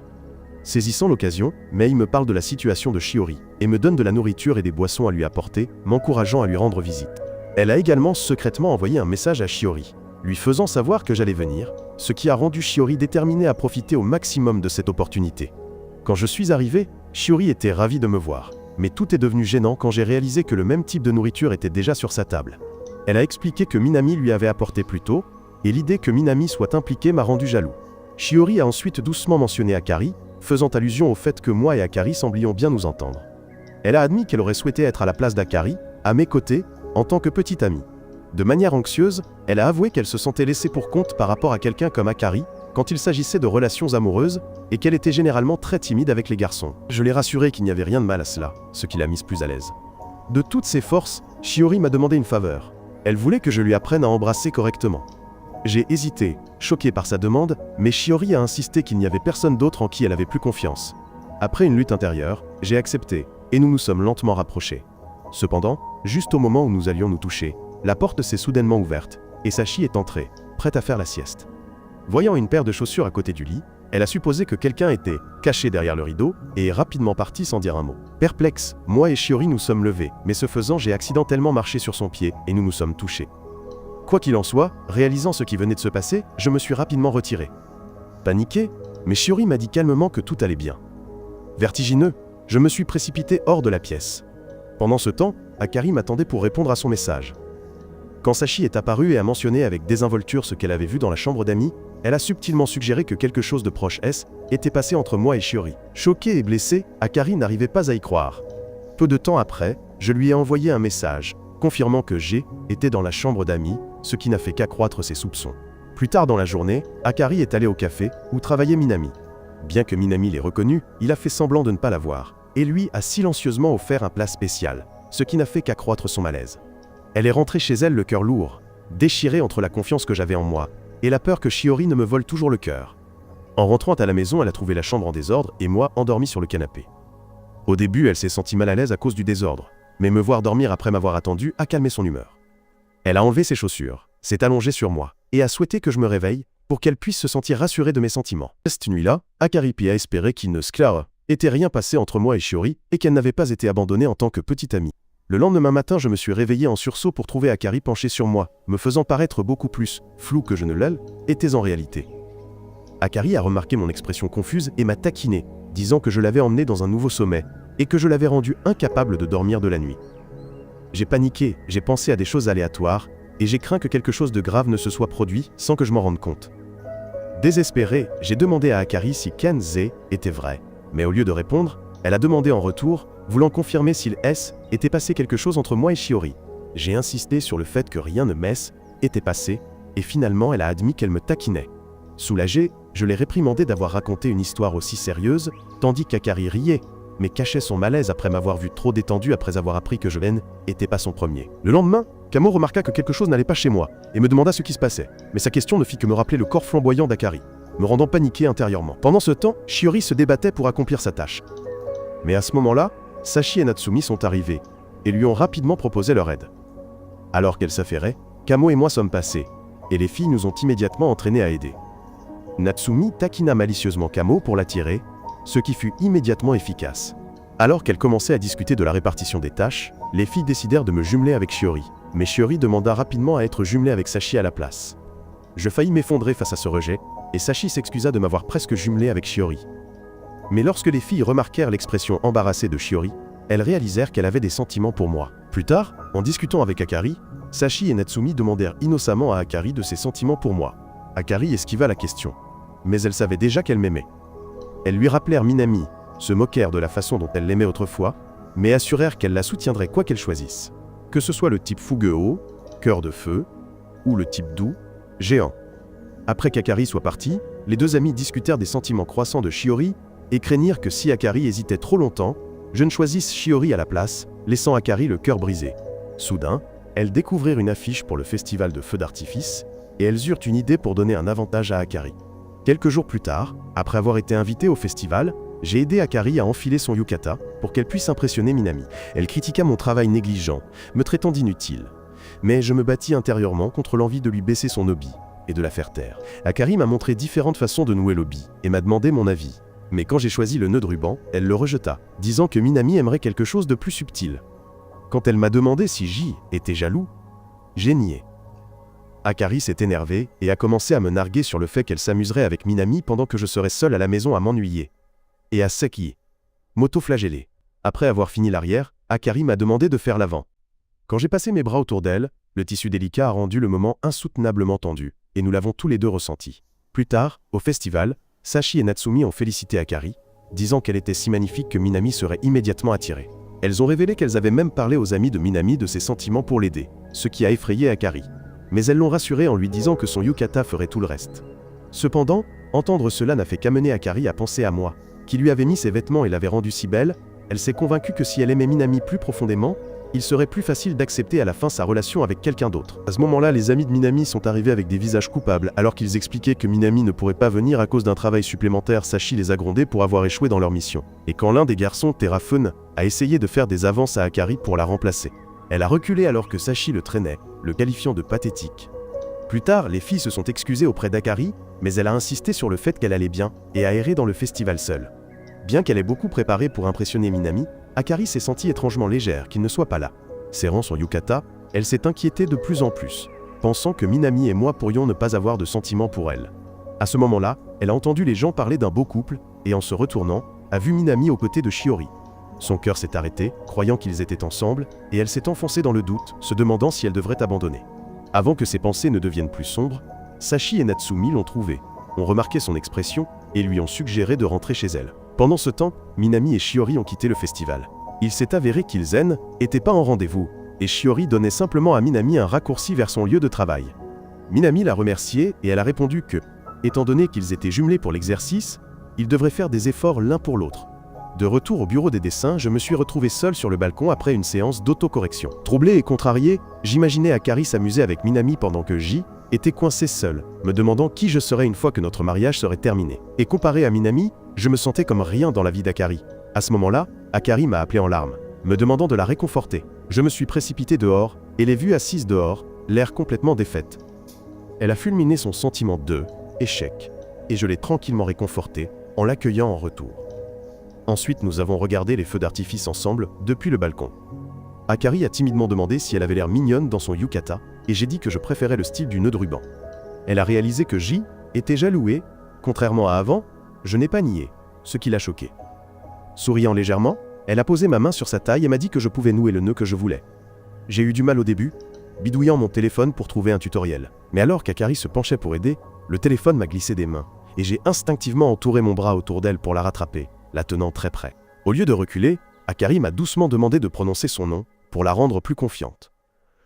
Saisissant l'occasion, Mei me parle de la situation de Shiori et me donne de la nourriture et des boissons à lui apporter, m'encourageant à lui rendre visite. Elle a également secrètement envoyé un message à Shiori, lui faisant savoir que j'allais venir, ce qui a rendu Shiori déterminée à profiter au maximum de cette opportunité. Quand je suis arrivé, Shiori était ravie de me voir, mais tout est devenu gênant quand j'ai réalisé que le même type de nourriture était déjà sur sa table. Elle a expliqué que Minami lui avait apporté plus tôt, et l'idée que Minami soit impliquée m'a rendu jaloux. Shiori a ensuite doucement mentionné Akari, faisant allusion au fait que moi et Akari semblions bien nous entendre. Elle a admis qu'elle aurait souhaité être à la place d'Akari, à mes côtés, en tant que petite amie. De manière anxieuse, elle a avoué qu'elle se sentait laissée pour compte par rapport à quelqu'un comme Akari, quand il s'agissait de relations amoureuses, et qu'elle était généralement très timide avec les garçons. Je l'ai rassurée qu'il n'y avait rien de mal à cela, ce qui l'a mise plus à l'aise. De toutes ses forces, Shiori m'a demandé une faveur. Elle voulait que je lui apprenne à embrasser correctement. J'ai hésité, choqué par sa demande, mais Shiori a insisté qu'il n'y avait personne d'autre en qui elle avait plus confiance. Après une lutte intérieure, j'ai accepté, et nous nous sommes lentement rapprochés. Cependant, juste au moment où nous allions nous toucher, la porte s'est soudainement ouverte, et Sachi est entrée, prête à faire la sieste. Voyant une paire de chaussures à côté du lit, elle a supposé que quelqu'un était caché derrière le rideau et est rapidement parti sans dire un mot. Perplexe, moi et Shiori nous sommes levés, mais ce faisant, j'ai accidentellement marché sur son pied et nous nous sommes touchés. Quoi qu'il en soit, réalisant ce qui venait de se passer, je me suis rapidement retiré. Paniqué, mais Shiori m'a dit calmement que tout allait bien. Vertigineux, je me suis précipité hors de la pièce. Pendant ce temps, Akari m'attendait pour répondre à son message. Quand Sachi est apparue et a mentionné avec désinvolture ce qu'elle avait vu dans la chambre d'amis, elle a subtilement suggéré que quelque chose de proche était passé entre moi et Shiori. Choqué et blessé, Akari n'arrivait pas à y croire. Peu de temps après, je lui ai envoyé un message, confirmant que était dans la chambre d'amis, ce qui n'a fait qu'accroître ses soupçons. Plus tard dans la journée, Akari est allé au café, où travaillait Minami. Bien que Minami l'ait reconnu, il a fait semblant de ne pas la voir, et lui a silencieusement offert un plat spécial, ce qui n'a fait qu'accroître son malaise. Elle est rentrée chez elle le cœur lourd, déchirée entre la confiance que j'avais en moi, et la peur que Shiori ne me vole toujours le cœur. En rentrant à la maison, elle a trouvé la chambre en désordre et moi endormi sur le canapé. Au début, elle s'est sentie mal à l'aise à cause du désordre, mais me voir dormir après m'avoir attendu a calmé son humeur. Elle a enlevé ses chaussures, s'est allongée sur moi, et a souhaité que je me réveille, pour qu'elle puisse se sentir rassurée de mes sentiments. Cette nuit-là, Akari a espéré qu'il ne s'était rien passé entre moi et Shiori, et qu'elle n'avait pas été abandonnée en tant que petite amie. Le lendemain matin, je me suis réveillé en sursaut pour trouver Akari penchée sur moi, me faisant paraître beaucoup plus flou que je ne l'étais en réalité. Akari a remarqué mon expression confuse et m'a taquiné, disant que je l'avais emmenée dans un nouveau sommet, et que je l'avais rendue incapable de dormir de la nuit. J'ai paniqué, j'ai pensé à des choses aléatoires, et j'ai craint que quelque chose de grave ne se soit produit sans que je m'en rende compte. Désespéré, j'ai demandé à Akari si Kenze était vrai, mais au lieu de répondre, elle a demandé en retour, voulant confirmer s'il était passé quelque chose entre moi et Shiori. J'ai insisté sur le fait que rien ne était passé, et finalement elle a admis qu'elle me taquinait. Soulagé, Je l'ai réprimandé d'avoir raconté une histoire aussi sérieuse, tandis qu'Akari riait, mais cachait son malaise après m'avoir vu trop détendu après avoir appris que je n'étais pas son premier. Le lendemain, Kamo remarqua que quelque chose n'allait pas chez moi et me demanda ce qui se passait, mais sa question ne fit que me rappeler le corps flamboyant d'Akari, me rendant paniqué intérieurement. Pendant ce temps, Shiori se débattait pour accomplir sa tâche. Mais à ce moment-là, Sashi et Natsumi sont arrivés et lui ont rapidement proposé leur aide. Alors qu'elle s'affairait, Kamo et moi sommes passés, et les filles nous ont immédiatement entraînés à aider. Natsumi taquina malicieusement Kamo pour l'attirer, ce qui fut immédiatement efficace. Alors qu'elle commençait à discuter de la répartition des tâches, les filles décidèrent de me jumeler avec Shiori, mais Shiori demanda rapidement à être jumelée avec Sashi à la place. Je faillis m'effondrer face à ce rejet, et Sashi s'excusa de m'avoir presque jumelé avec Shiori. Mais lorsque les filles remarquèrent l'expression embarrassée de Shiori, elles réalisèrent qu'elle avait des sentiments pour moi. Plus tard, en discutant avec Akari, Sashi et Natsumi demandèrent innocemment à Akari de ses sentiments pour moi. Akari esquiva la question, mais elle savait déjà qu'elle m'aimait. Elles lui rappelèrent Minami, se moquèrent de la façon dont elle l'aimait autrefois, mais assurèrent qu'elle la soutiendrait quoi qu'elle choisisse. Que ce soit le type fougueux haut, cœur de feu, ou le type doux, géant. Après qu'Akari soit partie, les deux amis discutèrent des sentiments croissants de Shiori et craignirent que si Akari hésitait trop longtemps, je ne choisisse Shiori à la place, laissant Akari le cœur brisé. Soudain, elles découvrirent une affiche pour le festival de feux d'artifice, et elles eurent une idée pour donner un avantage à Akari. Quelques jours plus tard, après avoir été invité au festival, j'ai aidé Akari à enfiler son yukata pour qu'elle puisse impressionner Minami. Elle critiqua mon travail négligent, me traitant d'inutile. Mais je me battis intérieurement contre l'envie de lui baisser son obi et de la faire taire. Akari m'a montré différentes façons de nouer l'obi et m'a demandé mon avis. Mais quand j'ai choisi le nœud de ruban, elle le rejeta, disant que Minami aimerait quelque chose de plus subtil. Quand elle m'a demandé si J était jaloux, j'ai nié. Akari s'est énervée et a commencé à me narguer sur le fait qu'elle s'amuserait avec Minami pendant que je serais seul à la maison à m'ennuyer. Et à Seki. M'auto-flageller. Après avoir fini l'arrière, Akari m'a demandé de faire l'avant. Quand j'ai passé mes bras autour d'elle, le tissu délicat a rendu le moment insoutenablement tendu, et nous l'avons tous les deux ressenti. Plus tard, au festival, Sashi et Natsumi ont félicité Akari, disant qu'elle était si magnifique que Minami serait immédiatement attirée. Elles ont révélé qu'elles avaient même parlé aux amis de Minami de ses sentiments pour l'aider, ce qui a effrayé Akari. Mais elles l'ont rassuré en lui disant que son yukata ferait tout le reste. Cependant, entendre cela n'a fait qu'amener Akari à penser à moi, qui lui avait mis ses vêtements et l'avait rendue si belle. Elle s'est convaincue que si elle aimait Minami plus profondément, il serait plus facile d'accepter à la fin sa relation avec quelqu'un d'autre. À ce moment-là, les amis de Minami sont arrivés avec des visages coupables, alors qu'ils expliquaient que Minami ne pourrait pas venir à cause d'un travail supplémentaire. Sashi les a grondés pour avoir échoué dans leur mission. Et quand l'un des garçons, Terafun, a essayé de faire des avances à Akari pour la remplacer, elle a reculé alors que Sashi le traînait, le qualifiant de pathétique. Plus tard, les filles se sont excusées auprès d'Akari, mais elle a insisté sur le fait qu'elle allait bien et a erré dans le festival seule. Bien qu'elle ait beaucoup préparé pour impressionner Minami, Akari s'est sentie étrangement légère qu'il ne soit pas là. Serrant son yukata, elle s'est inquiétée de plus en plus, pensant que Minami et moi pourrions ne pas avoir de sentiments pour elle. À ce moment-là, elle a entendu les gens parler d'un beau couple, et en se retournant, a vu Minami aux côtés de Shiori. Son cœur s'est arrêté, croyant qu'ils étaient ensemble, et elle s'est enfoncée dans le doute, se demandant si elle devrait abandonner. Avant que ses pensées ne deviennent plus sombres, Sashi et Natsumi l'ont trouvée, ont remarqué son expression, et lui ont suggéré de rentrer chez elle. Pendant ce temps, Minami et Shiori ont quitté le festival. Il s'est avéré qu'ils n'étaient pas en rendez-vous, et Shiori donnait simplement à Minami un raccourci vers son lieu de travail. Minami l'a remerciée et elle a répondu que, étant donné qu'ils étaient jumelés pour l'exercice, ils devraient faire des efforts l'un pour l'autre. De retour au bureau des dessins, je me suis retrouvé seul sur le balcon après une séance d'autocorrection. Troublé et contrarié, j'imaginais Akari s'amuser avec Minami pendant que J était coincé seul, me demandant qui je serais une fois que notre mariage serait terminé. Et comparé à Minami, je me sentais comme rien dans la vie d'Akari. À ce moment-là, Akari m'a appelé en larmes, me demandant de la réconforter. Je me suis précipité dehors, et l'ai vue assise dehors, l'air complètement défaite. Elle a fulminé son sentiment de échec, et je l'ai tranquillement réconfortée, en l'accueillant en retour. Ensuite, nous avons regardé les feux d'artifice ensemble, depuis le balcon. Akari a timidement demandé si elle avait l'air mignonne dans son yukata, et j'ai dit que je préférais le style du nœud de ruban. Elle a réalisé que J était jaloux et, contrairement à avant, je n'ai pas nié, ce qui l'a choqué. Souriant légèrement, elle a posé ma main sur sa taille et m'a dit que je pouvais nouer le nœud que je voulais. J'ai eu du mal au début, bidouillant mon téléphone pour trouver un tutoriel. Mais alors qu'Akari se penchait pour aider, le téléphone m'a glissé des mains, et j'ai instinctivement entouré mon bras autour d'elle pour la rattraper, la tenant très près. Au lieu de reculer, Akari m'a doucement demandé de prononcer son nom, pour la rendre plus confiante.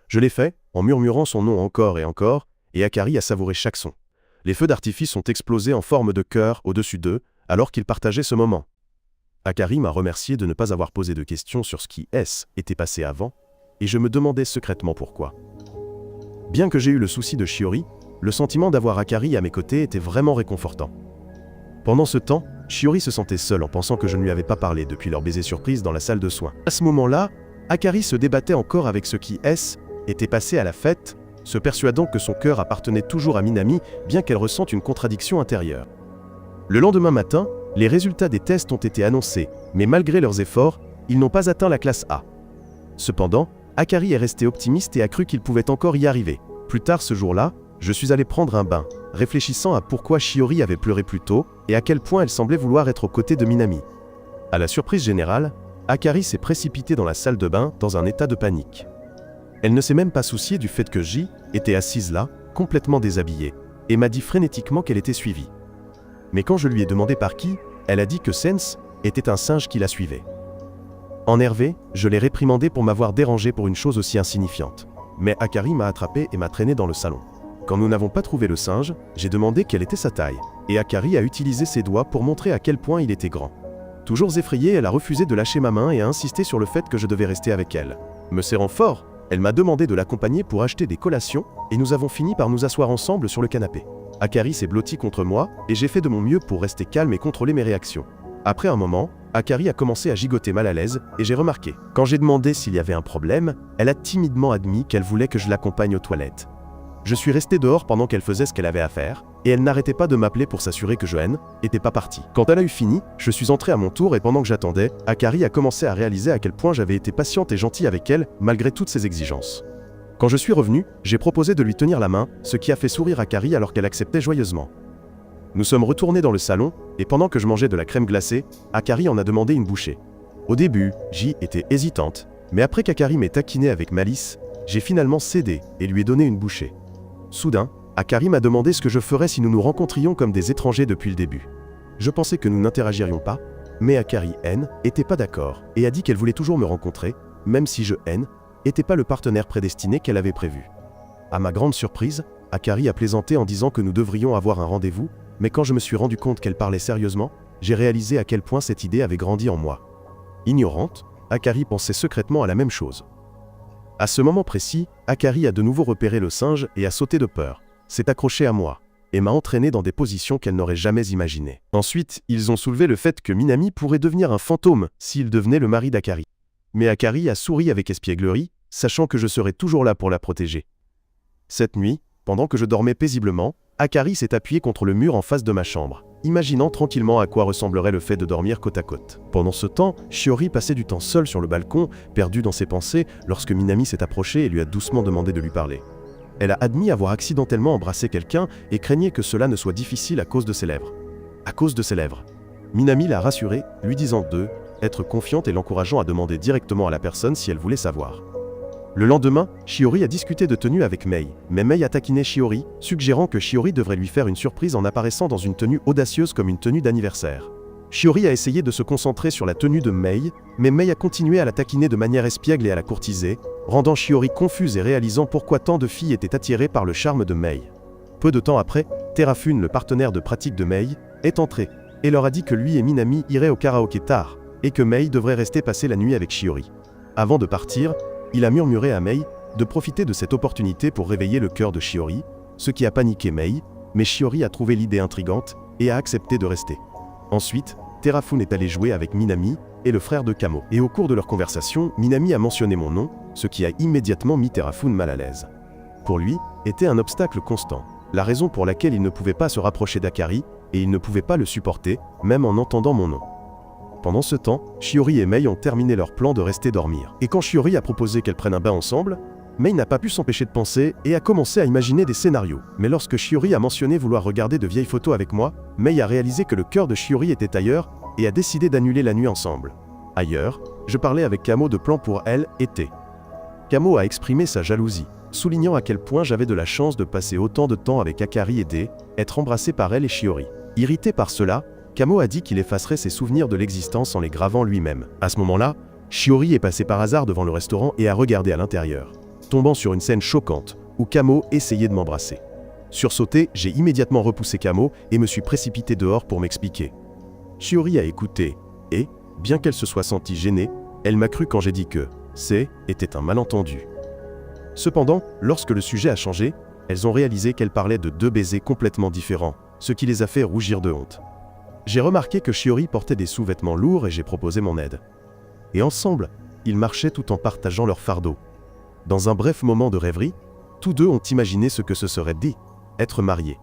Je l'ai fait, en murmurant son nom encore, et Akari a savouré chaque son. les feux d'artifice ont explosé en forme de cœur au-dessus d'eux, alors qu'ils partageaient ce moment. Akari m'a remercié de ne pas avoir posé de questions sur ce qui était passé avant, et je me demandais secrètement pourquoi. Bien que j'ai eu le souci de Shiori, le sentiment d'avoir Akari à mes côtés était vraiment réconfortant. Pendant ce temps, Shiori se sentait seule en pensant que je ne lui avais pas parlé depuis leur baiser surprise dans la salle de soins. À ce moment-là, Akari se débattait encore avec ce qui était passé à la fête, se persuadant que son cœur appartenait toujours à Minami, bien qu'elle ressente une contradiction intérieure. Le lendemain matin, les résultats des tests ont été annoncés, mais malgré leurs efforts, ils n'ont pas atteint la classe A. Cependant, Akari est resté optimiste et a cru qu'il pouvait encore y arriver. Plus tard ce jour-là, je suis allé prendre un bain, réfléchissant à pourquoi Shiori avait pleuré plus tôt et à quel point elle semblait vouloir être aux côtés de Minami. À la surprise générale, Akari s'est précipitée dans la salle de bain dans un état de panique. Elle ne s'est même pas souciée du fait que J était assise là, complètement déshabillée, et m'a dit frénétiquement qu'elle était suivie. Mais quand je lui ai demandé par qui, elle a dit que Sens était un singe qui la suivait. Énervé, je l'ai réprimandé pour m'avoir dérangé pour une chose aussi insignifiante. Mais Akari m'a attrapé et m'a traîné dans le salon. Quand nous n'avons pas trouvé le singe, j'ai demandé quelle était sa taille, et Akari a utilisé ses doigts pour montrer à quel point il était grand. Toujours effrayée, elle a refusé de lâcher ma main et a insisté sur le fait que je devais rester avec elle. Me serrant fort, elle m'a demandé de l'accompagner pour acheter des collations, et nous avons fini par nous asseoir ensemble sur le canapé. Akari s'est blottie contre moi, et j'ai fait de mon mieux pour rester calme et contrôler mes réactions. Après un moment, Akari a commencé à gigoter mal à l'aise, et j'ai remarqué. Quand j'ai demandé s'il y avait un problème, elle a timidement admis qu'elle voulait que je l'accompagne aux toilettes. Je suis resté dehors pendant qu'elle faisait ce qu'elle avait à faire, et elle n'arrêtait pas de m'appeler pour s'assurer que je n'était pas parti. Quand elle a eu fini, je suis entré à mon tour et pendant que j'attendais, Akari a commencé à réaliser à quel point j'avais été patiente et gentille avec elle, malgré toutes ses exigences. Quand je suis revenu, j'ai proposé de lui tenir la main, ce qui a fait sourire Akari alors qu'elle acceptait joyeusement. Nous sommes retournés dans le salon, et pendant que je mangeais de la crème glacée, Akari en a demandé une bouchée. Au début, J était hésitante, mais après qu'Akari m'ait taquiné avec malice, j'ai finalement cédé et lui ai donné une bouchée. Soudain, Akari m'a demandé ce que je ferais si nous nous rencontrions comme des étrangers depuis le début. Je pensais que nous n'interagirions pas, mais Akari n'était pas d'accord et a dit qu'elle voulait toujours me rencontrer, même si je n'étais pas le partenaire prédestiné qu'elle avait prévu. À ma grande surprise, Akari a plaisanté en disant que nous devrions avoir un rendez-vous, mais quand je me suis rendu compte qu'elle parlait sérieusement, j'ai réalisé à quel point cette idée avait grandi en moi. Ignorante, Akari pensait secrètement à la même chose. À ce moment précis, Akari a de nouveau repéré le singe et a sauté de peur, s'est accroché à moi, et m'a entraîné dans des positions qu'elle n'aurait jamais imaginées. Ensuite, ils ont soulevé le fait que Minami pourrait devenir un fantôme s'il devenait le mari d'Akari. Mais Akari a souri avec espièglerie, sachant que je serais toujours là pour la protéger. Cette nuit, pendant que je dormais paisiblement, Akari s'est appuyé contre le mur en face de ma chambre, imaginant tranquillement à quoi ressemblerait le fait de dormir côte à côte. Pendant ce temps, Shiori passait du temps seul sur le balcon, perdu dans ses pensées, lorsque Minami s'est approchée et lui a doucement demandé de lui parler. Elle a admis avoir accidentellement embrassé quelqu'un et craignait que cela ne soit difficile à cause de ses lèvres. À cause de ses lèvres. Minami l'a rassurée, lui disant être confiante et l'encourageant à demander directement à la personne si elle voulait savoir. Le lendemain, Shiori a discuté de tenue avec Mei, mais Mei a taquiné Shiori, suggérant que Shiori devrait lui faire une surprise en apparaissant dans une tenue audacieuse comme une tenue d'anniversaire. Shiori a essayé de se concentrer sur la tenue de Mei, mais Mei a continué à la taquiner de manière espiègle et à la courtiser, rendant Shiori confuse et réalisant pourquoi tant de filles étaient attirées par le charme de Mei. Peu de temps après, Terafune, le partenaire de pratique de Mei, est entré, et leur a dit que lui et Minami iraient au karaoké tard, et que Mei devrait rester passer la nuit avec Shiori. Avant de partir, il a murmuré à Mei de profiter de cette opportunité pour réveiller le cœur de Shiori, ce qui a paniqué Mei, mais Shiori a trouvé l'idée intrigante et a accepté de rester. Ensuite, Terafune est allé jouer avec Minami et le frère de Kamo. Et au cours de leur conversation, Minami a mentionné mon nom, ce qui a immédiatement mis Terafune mal à l'aise. Pour lui, était un obstacle constant, la raison pour laquelle il ne pouvait pas se rapprocher d'Akari, et il ne pouvait pas le supporter, même en entendant mon nom. Pendant ce temps, Shiori et Mei ont terminé leur plan de rester dormir. Et quand Shiori a proposé qu'elles prennent un bain ensemble, Mei n'a pas pu s'empêcher de penser et a commencé à imaginer des scénarios. Mais lorsque Shiori a mentionné vouloir regarder de vieilles photos avec moi, Mei a réalisé que le cœur de Shiori était ailleurs et a décidé d'annuler la nuit ensemble. Ailleurs, je parlais avec Kamo de plans pour elle et T. Kamo a exprimé sa jalousie, soulignant à quel point j'avais de la chance de passer autant de temps avec Akari et d'être embrassé par elle et Shiori. Irrité par cela, Kamo a dit qu'il effacerait ses souvenirs de l'existence en les gravant lui-même. À ce moment-là, Shiori est passé par hasard devant le restaurant et a regardé à l'intérieur, tombant sur une scène choquante où Kamo essayait de m'embrasser. Sursauté, j'ai immédiatement repoussé Kamo et me suis précipité dehors pour m'expliquer. Shiori a écouté, et, bien qu'elle se soit sentie gênée, elle m'a cru quand j'ai dit que était un malentendu. Cependant, lorsque le sujet a changé, elles ont réalisé qu'elle parlait de 2 baisers complètement différents, ce qui les a fait rougir de honte. J'ai remarqué que Shiori portait des sous-vêtements lourds et j'ai proposé mon aide. Et ensemble, ils marchaient tout en partageant leur fardeau. Dans un bref moment de rêverie, tous deux ont imaginé ce que ce serait dit, être mariés.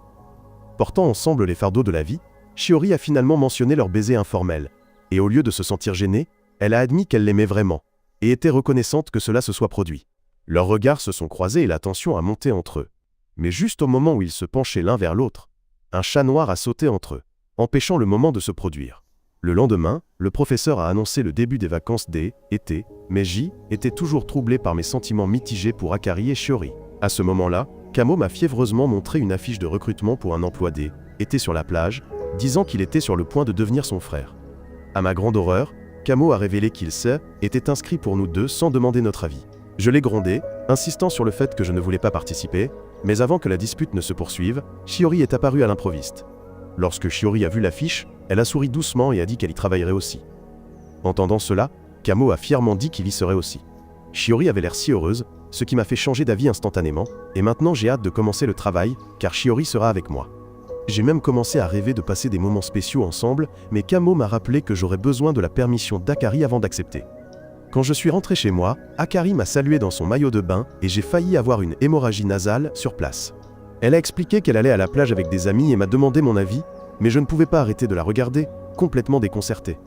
Portant ensemble les fardeaux de la vie, Shiori a finalement mentionné leur baiser informel, et au lieu de se sentir gênée, elle a admis qu'elle l'aimait vraiment, et était reconnaissante que cela se soit produit. Leurs regards se sont croisés et la tension a monté entre eux. Mais juste au moment où ils se penchaient l'un vers l'autre, un chat noir a sauté entre eux, empêchant le moment de se produire. Le lendemain, le professeur a annoncé le début des vacances d'été, mais J était toujours troublé par mes sentiments mitigés pour Akari et Shiori. À ce moment-là, Kamo m'a fiévreusement montré une affiche de recrutement pour un emploi d'été sur la plage, disant qu'il était sur le point de devenir son frère. À ma grande horreur, Kamo a révélé qu'il était inscrit pour nous deux sans demander notre avis. Je l'ai grondé, insistant sur le fait que je ne voulais pas participer, mais avant que la dispute ne se poursuive, Shiori est apparue à l'improviste. Lorsque Shiori a vu l'affiche, elle a souri doucement et a dit qu'elle y travaillerait aussi. Entendant cela, Kamo a fièrement dit qu'il y serait aussi. Shiori avait l'air si heureuse, ce qui m'a fait changer d'avis instantanément, et maintenant j'ai hâte de commencer le travail, car Shiori sera avec moi. J'ai même commencé à rêver de passer des moments spéciaux ensemble, mais Kamo m'a rappelé que j'aurais besoin de la permission d'Akari avant d'accepter. Quand je suis rentré chez moi, Akari m'a salué dans son maillot de bain et j'ai failli avoir une hémorragie nasale sur place. Elle a expliqué qu'elle allait à la plage avec des amis et m'a demandé mon avis, mais je ne pouvais pas arrêter de la regarder, complètement déconcerté.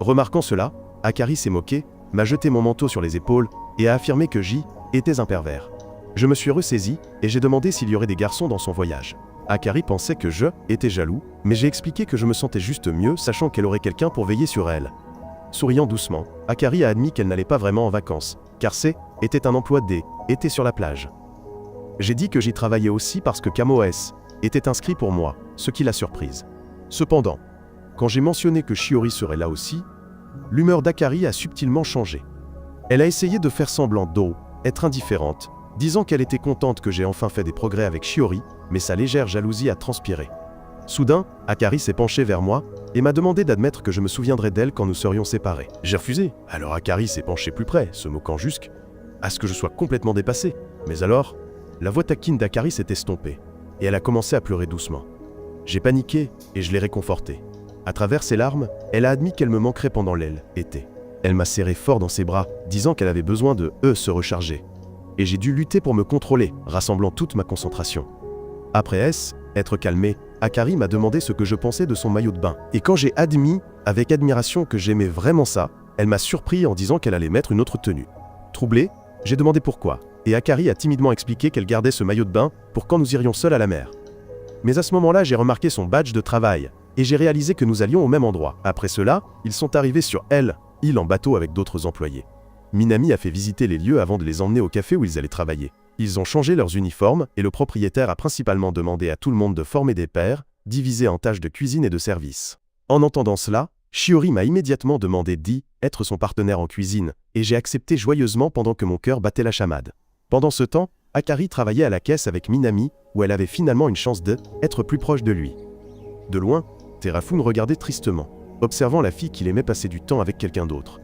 Remarquant cela, Akari s'est moqué, m'a jeté mon manteau sur les épaules et a affirmé que J était un pervers. Je me suis ressaisi et j'ai demandé s'il y aurait des garçons dans son voyage. Akari pensait que je était jaloux, mais j'ai expliqué que je me sentais juste mieux sachant qu'elle aurait quelqu'un pour veiller sur elle. Souriant doucement, Akari a admis qu'elle n'allait pas vraiment en vacances, car était un emploi d'été sur la plage. J'ai dit que j'y travaillais aussi parce que Kamo était inscrit pour moi, ce qui l'a surprise. Cependant, quand j'ai mentionné que Shiori serait là aussi, l'humeur d'Akari a subtilement changé. Elle a essayé de faire semblant d'être indifférente, disant qu'elle était contente que j'ai enfin fait des progrès avec Shiori, mais sa légère jalousie a transpiré. Soudain, Akari s'est penchée vers moi et m'a demandé d'admettre que je me souviendrais d'elle quand nous serions séparés. J'ai refusé, alors Akari s'est penchée plus près, se moquant jusqu'à ce que je sois complètement dépassé. Mais alors, la voix taquine d'Akari s'est estompée, et elle a commencé à pleurer doucement. J'ai paniqué et je l'ai réconfortée. À travers ses larmes, elle a admis qu'elle me manquerait pendant l'été. Elle m'a serré fort dans ses bras, disant qu'elle avait besoin de se recharger. Et j'ai dû lutter pour me contrôler, rassemblant toute ma concentration. Après être calmé, Akari m'a demandé ce que je pensais de son maillot de bain. Et quand j'ai admis, avec admiration, que j'aimais vraiment ça, elle m'a surpris en disant qu'elle allait mettre une autre tenue. Troublé, j'ai demandé pourquoi, et Akari a timidement expliqué qu'elle gardait ce maillot de bain pour quand nous irions seuls à la mer. Mais à ce moment-là, j'ai remarqué son badge de travail, et j'ai réalisé que nous allions au même endroit. Après cela, ils sont arrivés sur île en bateau avec d'autres employés. Minami a fait visiter les lieux avant de les emmener au café où ils allaient travailler. Ils ont changé leurs uniformes et le propriétaire a principalement demandé à tout le monde de former des pairs, divisés en tâches de cuisine et de service. En entendant cela, Shiori m'a immédiatement demandé d'être son partenaire en cuisine, et j'ai accepté joyeusement pendant que mon cœur battait la chamade. Pendant ce temps, Akari travaillait à la caisse avec Minami, où elle avait finalement une chance d'être plus proche de lui. De loin, Terafune regardait tristement, observant la fille qu'il aimait passer du temps avec quelqu'un d'autre.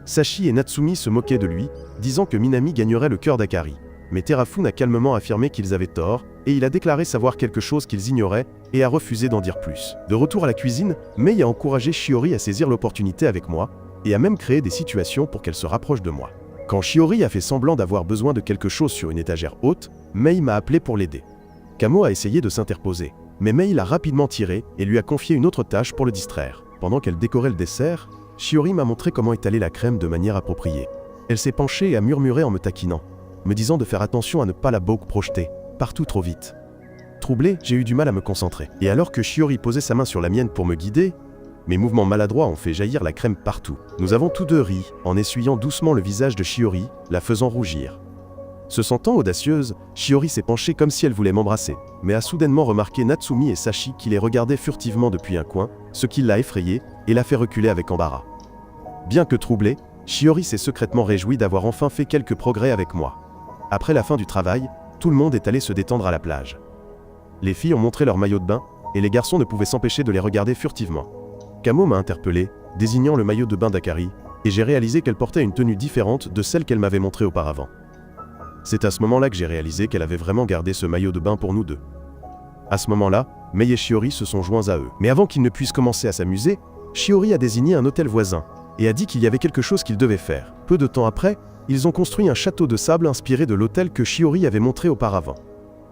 Sashi et Natsumi se moquaient de lui, disant que Minami gagnerait le cœur d'Akari. Mais Terafune a calmement affirmé qu'ils avaient tort, et il a déclaré savoir quelque chose qu'ils ignoraient, et a refusé d'en dire plus. De retour à la cuisine, Mei a encouragé Shiori à saisir l'opportunité avec moi, et a même créé des situations pour qu'elle se rapproche de moi. Quand Shiori a fait semblant d'avoir besoin de quelque chose sur une étagère haute, Mei m'a appelé pour l'aider. Kamo a essayé de s'interposer, mais Mei l'a rapidement tiré et lui a confié une autre tâche pour le distraire. Pendant qu'elle décorait le dessert, Shiori m'a montré comment étaler la crème de manière appropriée. Elle s'est penchée et a murmuré en me taquinant, me disant de faire attention à ne pas la projeter partout trop vite. Troublé, j'ai eu du mal à me concentrer. Et alors que Shiori posait sa main sur la mienne pour me guider, mes mouvements maladroits ont fait jaillir la crème partout. Nous avons tous deux ri, en essuyant doucement le visage de Shiori, la faisant rougir. Se sentant audacieuse, Shiori s'est penchée comme si elle voulait m'embrasser, mais a soudainement remarqué Natsumi et Sashi qui les regardaient furtivement depuis un coin, ce qui l'a effrayée et l'a fait reculer avec embarras. Bien que troublée, Shiori s'est secrètement réjouie d'avoir enfin fait quelques progrès avec moi. Après la fin du travail, tout le monde est allé se détendre à la plage. Les filles ont montré leur maillot de bain, et les garçons ne pouvaient s'empêcher de les regarder furtivement. Camo m'a interpellé, désignant le maillot de bain d'Akari, et j'ai réalisé qu'elle portait une tenue différente de celle qu'elle m'avait montrée auparavant. C'est à ce moment-là que j'ai réalisé qu'elle avait vraiment gardé ce maillot de bain pour nous deux. À ce moment-là, Mei et Shiori se sont joints à eux. Mais avant qu'ils ne puissent commencer à s'amuser, Shiori a désigné un hôtel voisin, et a dit qu'il y avait quelque chose qu'ils devaient faire. Peu de temps après, ils ont construit un château de sable inspiré de l'hôtel que Shiori avait montré auparavant.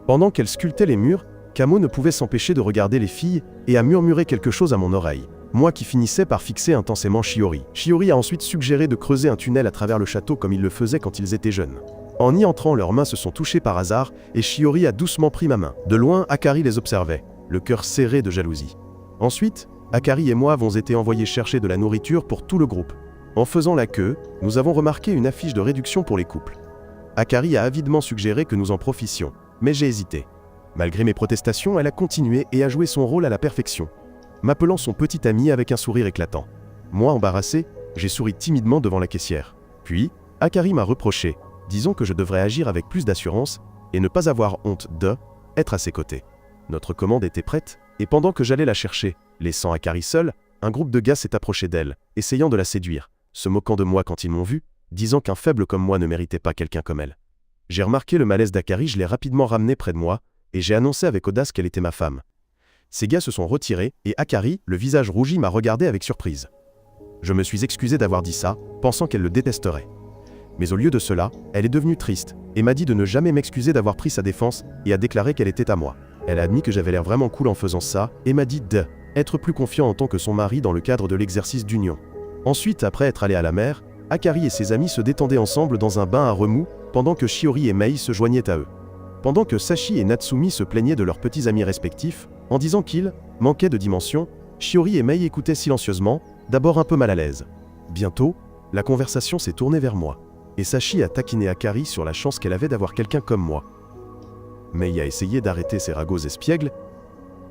Pendant qu'elle sculptait les murs, Camo ne pouvait s'empêcher de regarder les filles et à murmurer quelque chose à mon oreille. Moi qui finissais par fixer intensément Shiori. Shiori a ensuite suggéré de creuser un tunnel à travers le château comme ils le faisaient quand ils étaient jeunes. En y entrant, leurs mains se sont touchées par hasard et Shiori a doucement pris ma main. De loin, Akari les observait, le cœur serré de jalousie. Ensuite, Akari et moi avons été envoyés chercher de la nourriture pour tout le groupe. En faisant la queue, nous avons remarqué une affiche de réduction pour les couples. Akari a avidement suggéré que nous en profissions, mais j'ai hésité. Malgré mes protestations, elle a continué et a joué son rôle à la perfection, m'appelant son petit ami avec un sourire éclatant. Moi, embarrassé, j'ai souri timidement devant la caissière. Puis, Akari m'a reproché, disant que je devrais agir avec plus d'assurance et ne pas avoir honte d'être à ses côtés. Notre commande était prête, et pendant que j'allais la chercher, laissant Akari seule, un groupe de gars s'est approché d'elle, essayant de la séduire, se moquant de moi quand ils m'ont vu, disant qu'un faible comme moi ne méritait pas quelqu'un comme elle. J'ai remarqué le malaise d'Akari, je l'ai rapidement ramenée près de moi, et j'ai annoncé avec audace qu'elle était ma femme. Ces gars se sont retirés, et Akari, le visage rougi, m'a regardé avec surprise. Je me suis excusé d'avoir dit ça, pensant qu'elle le détesterait. Mais au lieu de cela, elle est devenue triste, et m'a dit de ne jamais m'excuser d'avoir pris sa défense, et a déclaré qu'elle était à moi. Elle a admis que j'avais l'air vraiment cool en faisant ça, et m'a dit d'être plus confiant en tant que son mari dans le cadre de l'exercice d'union. Ensuite, après être allé à la mer, Akari et ses amis se détendaient ensemble dans un bain à remous, pendant que Shiori et Mei se joignaient à eux. Pendant que Sashi et Natsumi se plaignaient de leurs petits amis respectifs, en disant qu'ils manquaient de dimension, Shiori et Mei écoutaient silencieusement, d'abord un peu mal à l'aise. Bientôt, la conversation s'est tournée vers moi, et Sashi a taquiné Akari sur la chance qu'elle avait d'avoir quelqu'un comme moi. Mei a essayé d'arrêter ses ragots espiègles,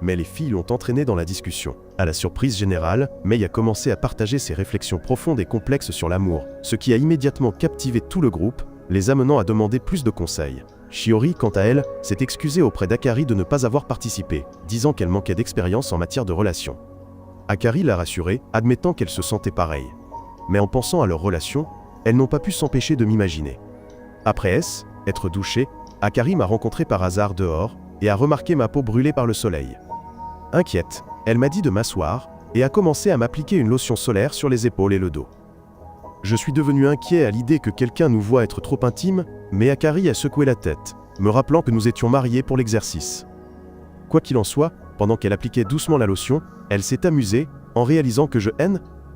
mais les filles l'ont entraîné dans la discussion. À la surprise générale, Mei a commencé à partager ses réflexions profondes et complexes sur l'amour, ce qui a immédiatement captivé tout le groupe, les amenant à demander plus de conseils. Shiori, quant à elle, s'est excusée auprès d'Akari de ne pas avoir participé, disant qu'elle manquait d'expérience en matière de relations. Akari l'a rassurée, admettant qu'elle se sentait pareille. Mais en pensant à leur relation, elles n'ont pas pu s'empêcher de m'imaginer. Après être douchée, Akari m'a rencontré par hasard dehors et a remarqué ma peau brûlée par le soleil. Inquiète, elle m'a dit de m'asseoir et a commencé à m'appliquer une lotion solaire sur les épaules et le dos. Je suis devenu inquiet à l'idée que quelqu'un nous voit être trop intime, mais Akari a secoué la tête, me rappelant que nous étions mariés pour l'exercice. Quoi qu'il en soit, pendant qu'elle appliquait doucement la lotion, elle s'est amusée, en réalisant que je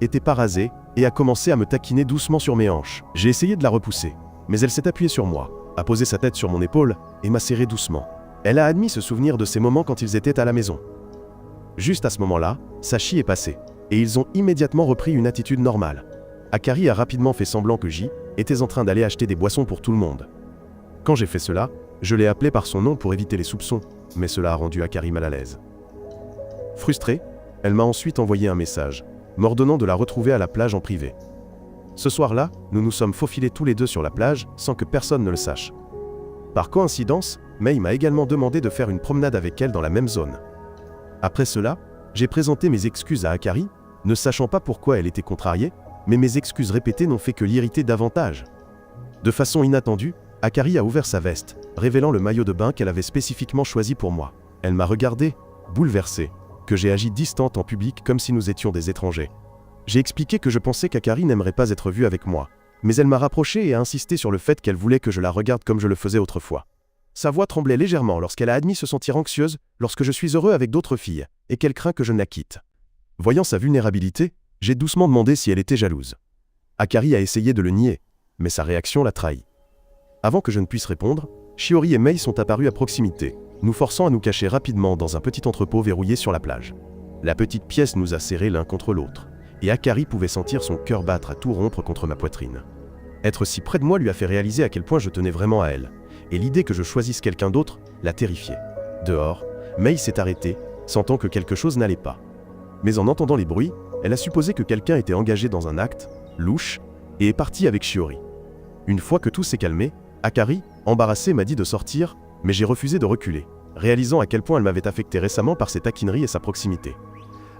n'étais pas rasé, et a commencé à me taquiner doucement sur mes hanches. J'ai essayé de la repousser, mais elle s'est appuyée sur moi, a posé sa tête sur mon épaule, et m'a serré doucement. Elle a admis se souvenir de ces moments quand ils étaient à la maison. Juste à ce moment-là, Sashi est passé, et ils ont immédiatement repris une attitude normale. Akari a rapidement fait semblant que j'étais en train d'aller acheter des boissons pour tout le monde. Quand j'ai fait cela, je l'ai appelé par son nom pour éviter les soupçons, mais cela a rendu Akari mal à l'aise. Frustrée, elle m'a ensuite envoyé un message, m'ordonnant de la retrouver à la plage en privé. Ce soir-là, nous nous sommes faufilés tous les deux sur la plage, sans que personne ne le sache. Par coïncidence, Mei m'a également demandé de faire une promenade avec elle dans la même zone. Après cela, j'ai présenté mes excuses à Akari, ne sachant pas pourquoi elle était contrariée, mais mes excuses répétées n'ont fait que l'irriter davantage. De façon inattendue, Akari a ouvert sa veste, révélant le maillot de bain qu'elle avait spécifiquement choisi pour moi. Elle m'a regardé, bouleversée, que j'ai agi distante en public comme si nous étions des étrangers. J'ai expliqué que je pensais qu'Akari n'aimerait pas être vue avec moi, mais elle m'a rapproché et a insisté sur le fait qu'elle voulait que je la regarde comme je le faisais autrefois. Sa voix tremblait légèrement lorsqu'elle a admis se sentir anxieuse lorsque je suis heureux avec d'autres filles, et qu'elle craint que je ne la quitte. Voyant sa vulnérabilité, j'ai doucement demandé si elle était jalouse. Akari a essayé de le nier, mais sa réaction l'a trahi. Avant que je ne puisse répondre, Shiori et Mei sont apparus à proximité, nous forçant à nous cacher rapidement dans un petit entrepôt verrouillé sur la plage. La petite pièce nous a serrés l'un contre l'autre, et Akari pouvait sentir son cœur battre à tout rompre contre ma poitrine. Être si près de moi lui a fait réaliser à quel point je tenais vraiment à elle, et l'idée que je choisisse quelqu'un d'autre l'a terrifiée. Dehors, Mei s'est arrêtée, sentant que quelque chose n'allait pas. Mais en entendant les bruits, elle a supposé que quelqu'un était engagé dans un acte louche et est parti avec Shiori. Une fois que tout s'est calmé, Akari, embarrassée, m'a dit de sortir, mais j'ai refusé de reculer. réalisant à quel point elle m'avait affecté récemment par ses taquineries et sa proximité.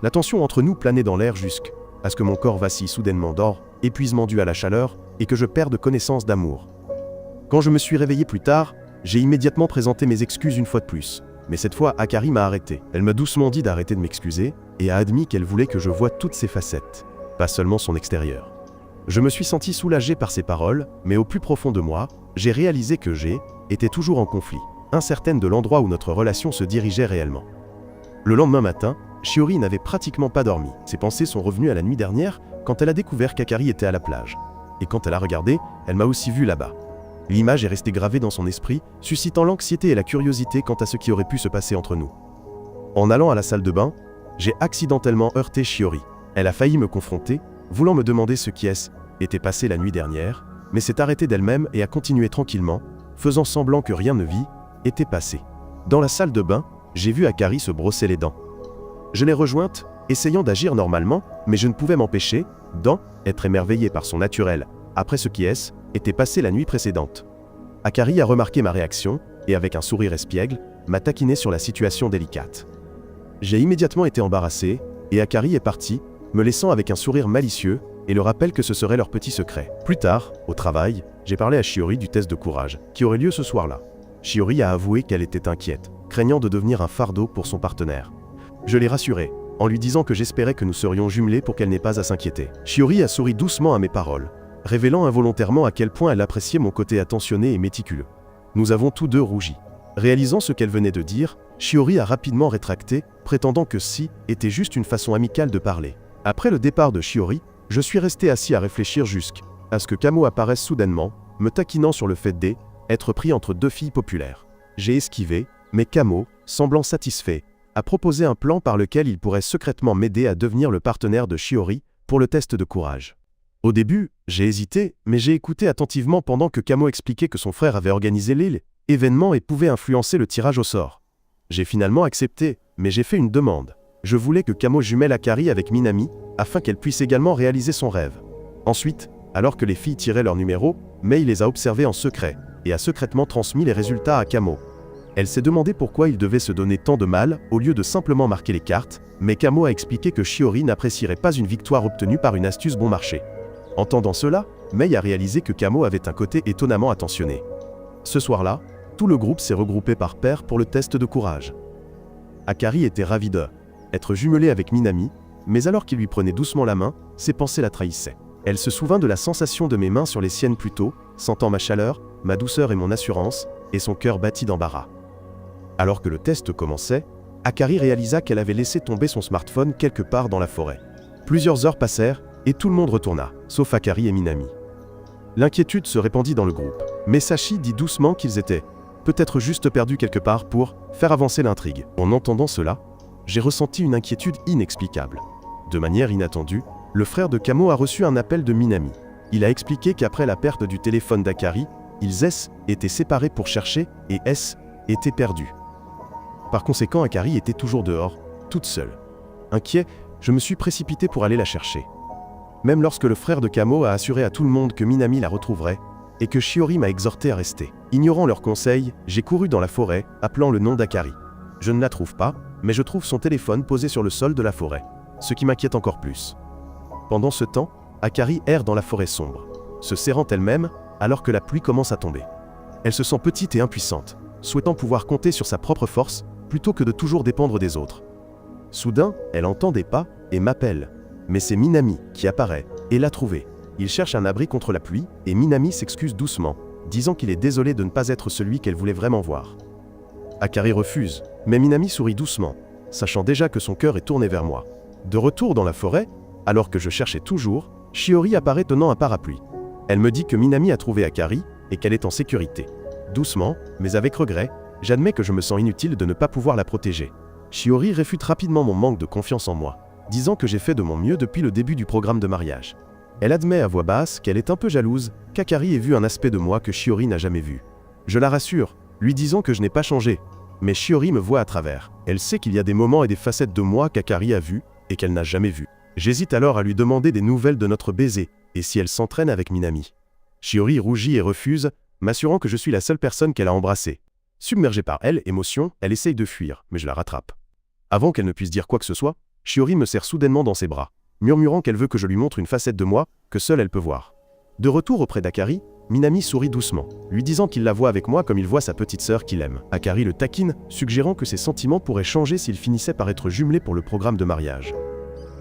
La tension entre nous planait dans l'air jusqu'à ce que mon corps vacille soudainement d'or, épuisement dû à la chaleur, et que je perde connaissance d'amour. Quand je me suis réveillé plus tard, j'ai immédiatement présenté mes excuses une fois de plus. Mais cette fois, Akari m'a arrêté. Elle m'a doucement dit d'arrêter de m'excuser, et a admis qu'elle voulait que je voie toutes ses facettes, pas seulement son extérieur. Je me suis senti soulagé par ses paroles, mais au plus profond de moi, j'ai réalisé que j'étais toujours en conflit, incertaine de l'endroit où notre relation se dirigeait réellement. Le lendemain matin, Shiori n'avait pratiquement pas dormi. Ses pensées sont revenues à la nuit dernière, quand elle a découvert qu'Akari était à la plage. Et quand elle a regardé, elle m'a aussi vu là-bas. L'image est restée gravée dans son esprit, suscitant l'anxiété et la curiosité quant à ce qui aurait pu se passer entre nous. En allant à la salle de bain, j'ai accidentellement heurté Shiori. Elle a failli me confronter, voulant me demander ce qui était passé la nuit dernière, mais s'est arrêtée d'elle-même et a continué tranquillement, faisant semblant que rien ne était passé. Dans la salle de bain, j'ai vu Akari se brosser les dents. Je l'ai rejointe, essayant d'agir normalement, mais je ne pouvais m'empêcher d'être émerveillé par son naturel, après ce qui était passé la nuit précédente. Akari a remarqué ma réaction, et avec un sourire espiègle, m'a taquiné sur la situation délicate. J'ai immédiatement été embarrassé, et Akari est partie, me laissant avec un sourire malicieux, et le rappel que ce serait leur petit secret. Plus tard, au travail, j'ai parlé à Shiori du test de courage, qui aurait lieu ce soir-là. Shiori a avoué qu'elle était inquiète, craignant de devenir un fardeau pour son partenaire. Je l'ai rassurée, en lui disant que j'espérais que nous serions jumelés pour qu'elle n'ait pas à s'inquiéter. Shiori a souri doucement à mes paroles, révélant involontairement à quel point elle appréciait mon côté attentionné et méticuleux. Nous avons tous deux rougi. Réalisant ce qu'elle venait de dire, Shiori a rapidement rétracté, prétendant que était juste une façon amicale de parler. Après le départ de Shiori, je suis resté assis à réfléchir jusqu'à ce que Kamo apparaisse soudainement, me taquinant sur le fait d'être pris entre deux filles populaires. J'ai esquivé, mais Kamo, semblant satisfait, a proposé un plan par lequel il pourrait secrètement m'aider à devenir le partenaire de Shiori pour le test de courage. Au début, j'ai hésité, mais j'ai écouté attentivement pendant que Kamo expliquait que son frère avait organisé l'événement et pouvait influencer le tirage au sort. J'ai finalement accepté, mais j'ai fait une demande. Je voulais que Kamo jumelle Akari avec Minami, afin qu'elle puisse également réaliser son rêve. Ensuite, alors que les filles tiraient leurs numéros, Mei les a observés en secret, et a secrètement transmis les résultats à Kamo. Elle s'est demandé pourquoi il devait se donner tant de mal, au lieu de simplement marquer les cartes, mais Kamo a expliqué que Shiori n'apprécierait pas une victoire obtenue par une astuce bon marché. Entendant cela, Mei a réalisé que Kamo avait un côté étonnamment attentionné. Ce soir-là, tout le groupe s'est regroupé par paire pour le test de courage. Akari était ravie d'être jumelée avec Minami, mais alors qu'il lui prenait doucement la main, ses pensées la trahissaient. Elle se souvint de la sensation de mes mains sur les siennes plus tôt, sentant ma chaleur, ma douceur et mon assurance, et son cœur battit d'embarras. Alors que le test commençait, Akari réalisa qu'elle avait laissé tomber son smartphone quelque part dans la forêt. Plusieurs heures passèrent, et tout le monde retourna, sauf Akari et Minami. L'inquiétude se répandit dans le groupe, mais Sashi dit doucement qu'ils étaient peut-être juste perdus quelque part pour faire avancer l'intrigue. En entendant cela, j'ai ressenti une inquiétude inexplicable. De manière inattendue, le frère de Kamo a reçu un appel de Minami. Il a expliqué qu'après la perte du téléphone d'Akari, ils étaient séparés pour chercher et étaient perdus. Par conséquent, Akari était toujours dehors, toute seule. Inquiet, je me suis précipité pour aller la chercher. Même lorsque le frère de Kamo a assuré à tout le monde que Minami la retrouverait, et que Shiori m'a exhorté à rester. Ignorant leurs conseils, j'ai couru dans la forêt, appelant le nom d'Akari. Je ne la trouve pas, mais je trouve son téléphone posé sur le sol de la forêt, ce qui m'inquiète encore plus. Pendant ce temps, Akari erre dans la forêt sombre, se serrant elle-même, alors que la pluie commence à tomber. Elle se sent petite et impuissante, souhaitant pouvoir compter sur sa propre force, plutôt que de toujours dépendre des autres. Soudain, elle entend des pas, et m'appelle. Mais c'est Minami qui apparaît, et l'a trouvée. Il cherche un abri contre la pluie, et Minami s'excuse doucement, disant qu'il est désolé de ne pas être celui qu'elle voulait vraiment voir. Akari refuse, mais Minami sourit doucement, sachant déjà que son cœur est tourné vers moi. De retour dans la forêt, alors que je cherchais toujours, Shiori apparaît tenant un parapluie. Elle me dit que Minami a trouvé Akari, et qu'elle est en sécurité. Doucement, mais avec regret, j'admets que je me sens inutile de ne pas pouvoir la protéger. Shiori réfute rapidement mon manque de confiance en moi, disant que j'ai fait de mon mieux depuis le début du programme de mariage. Elle admet à voix basse qu'elle est un peu jalouse, qu'Akari ait vu un aspect de moi que Shiori n'a jamais vu. Je la rassure, lui disant que je n'ai pas changé, mais Shiori me voit à travers. Elle sait qu'il y a des moments et des facettes de moi qu'Akari a vues et qu'elle n'a jamais vues. J'hésite alors à lui demander des nouvelles de notre baiser, et si elle s'entraîne avec Minami. Shiori rougit et refuse, m'assurant que je suis la seule personne qu'elle a embrassée. Submergée par elle, émotion, elle essaye de fuir, mais je la rattrape. Avant qu'elle ne puisse dire quoi que ce soit, Shiori me serre soudainement dans ses bras, murmurant qu'elle veut que je lui montre une facette de moi que seule elle peut voir. De retour auprès d'Akari, Minami sourit doucement, lui disant qu'il la voit avec moi comme il voit sa petite sœur qu'il aime. Akari le taquine, suggérant que ses sentiments pourraient changer s'il finissait par être jumelé pour le programme de mariage.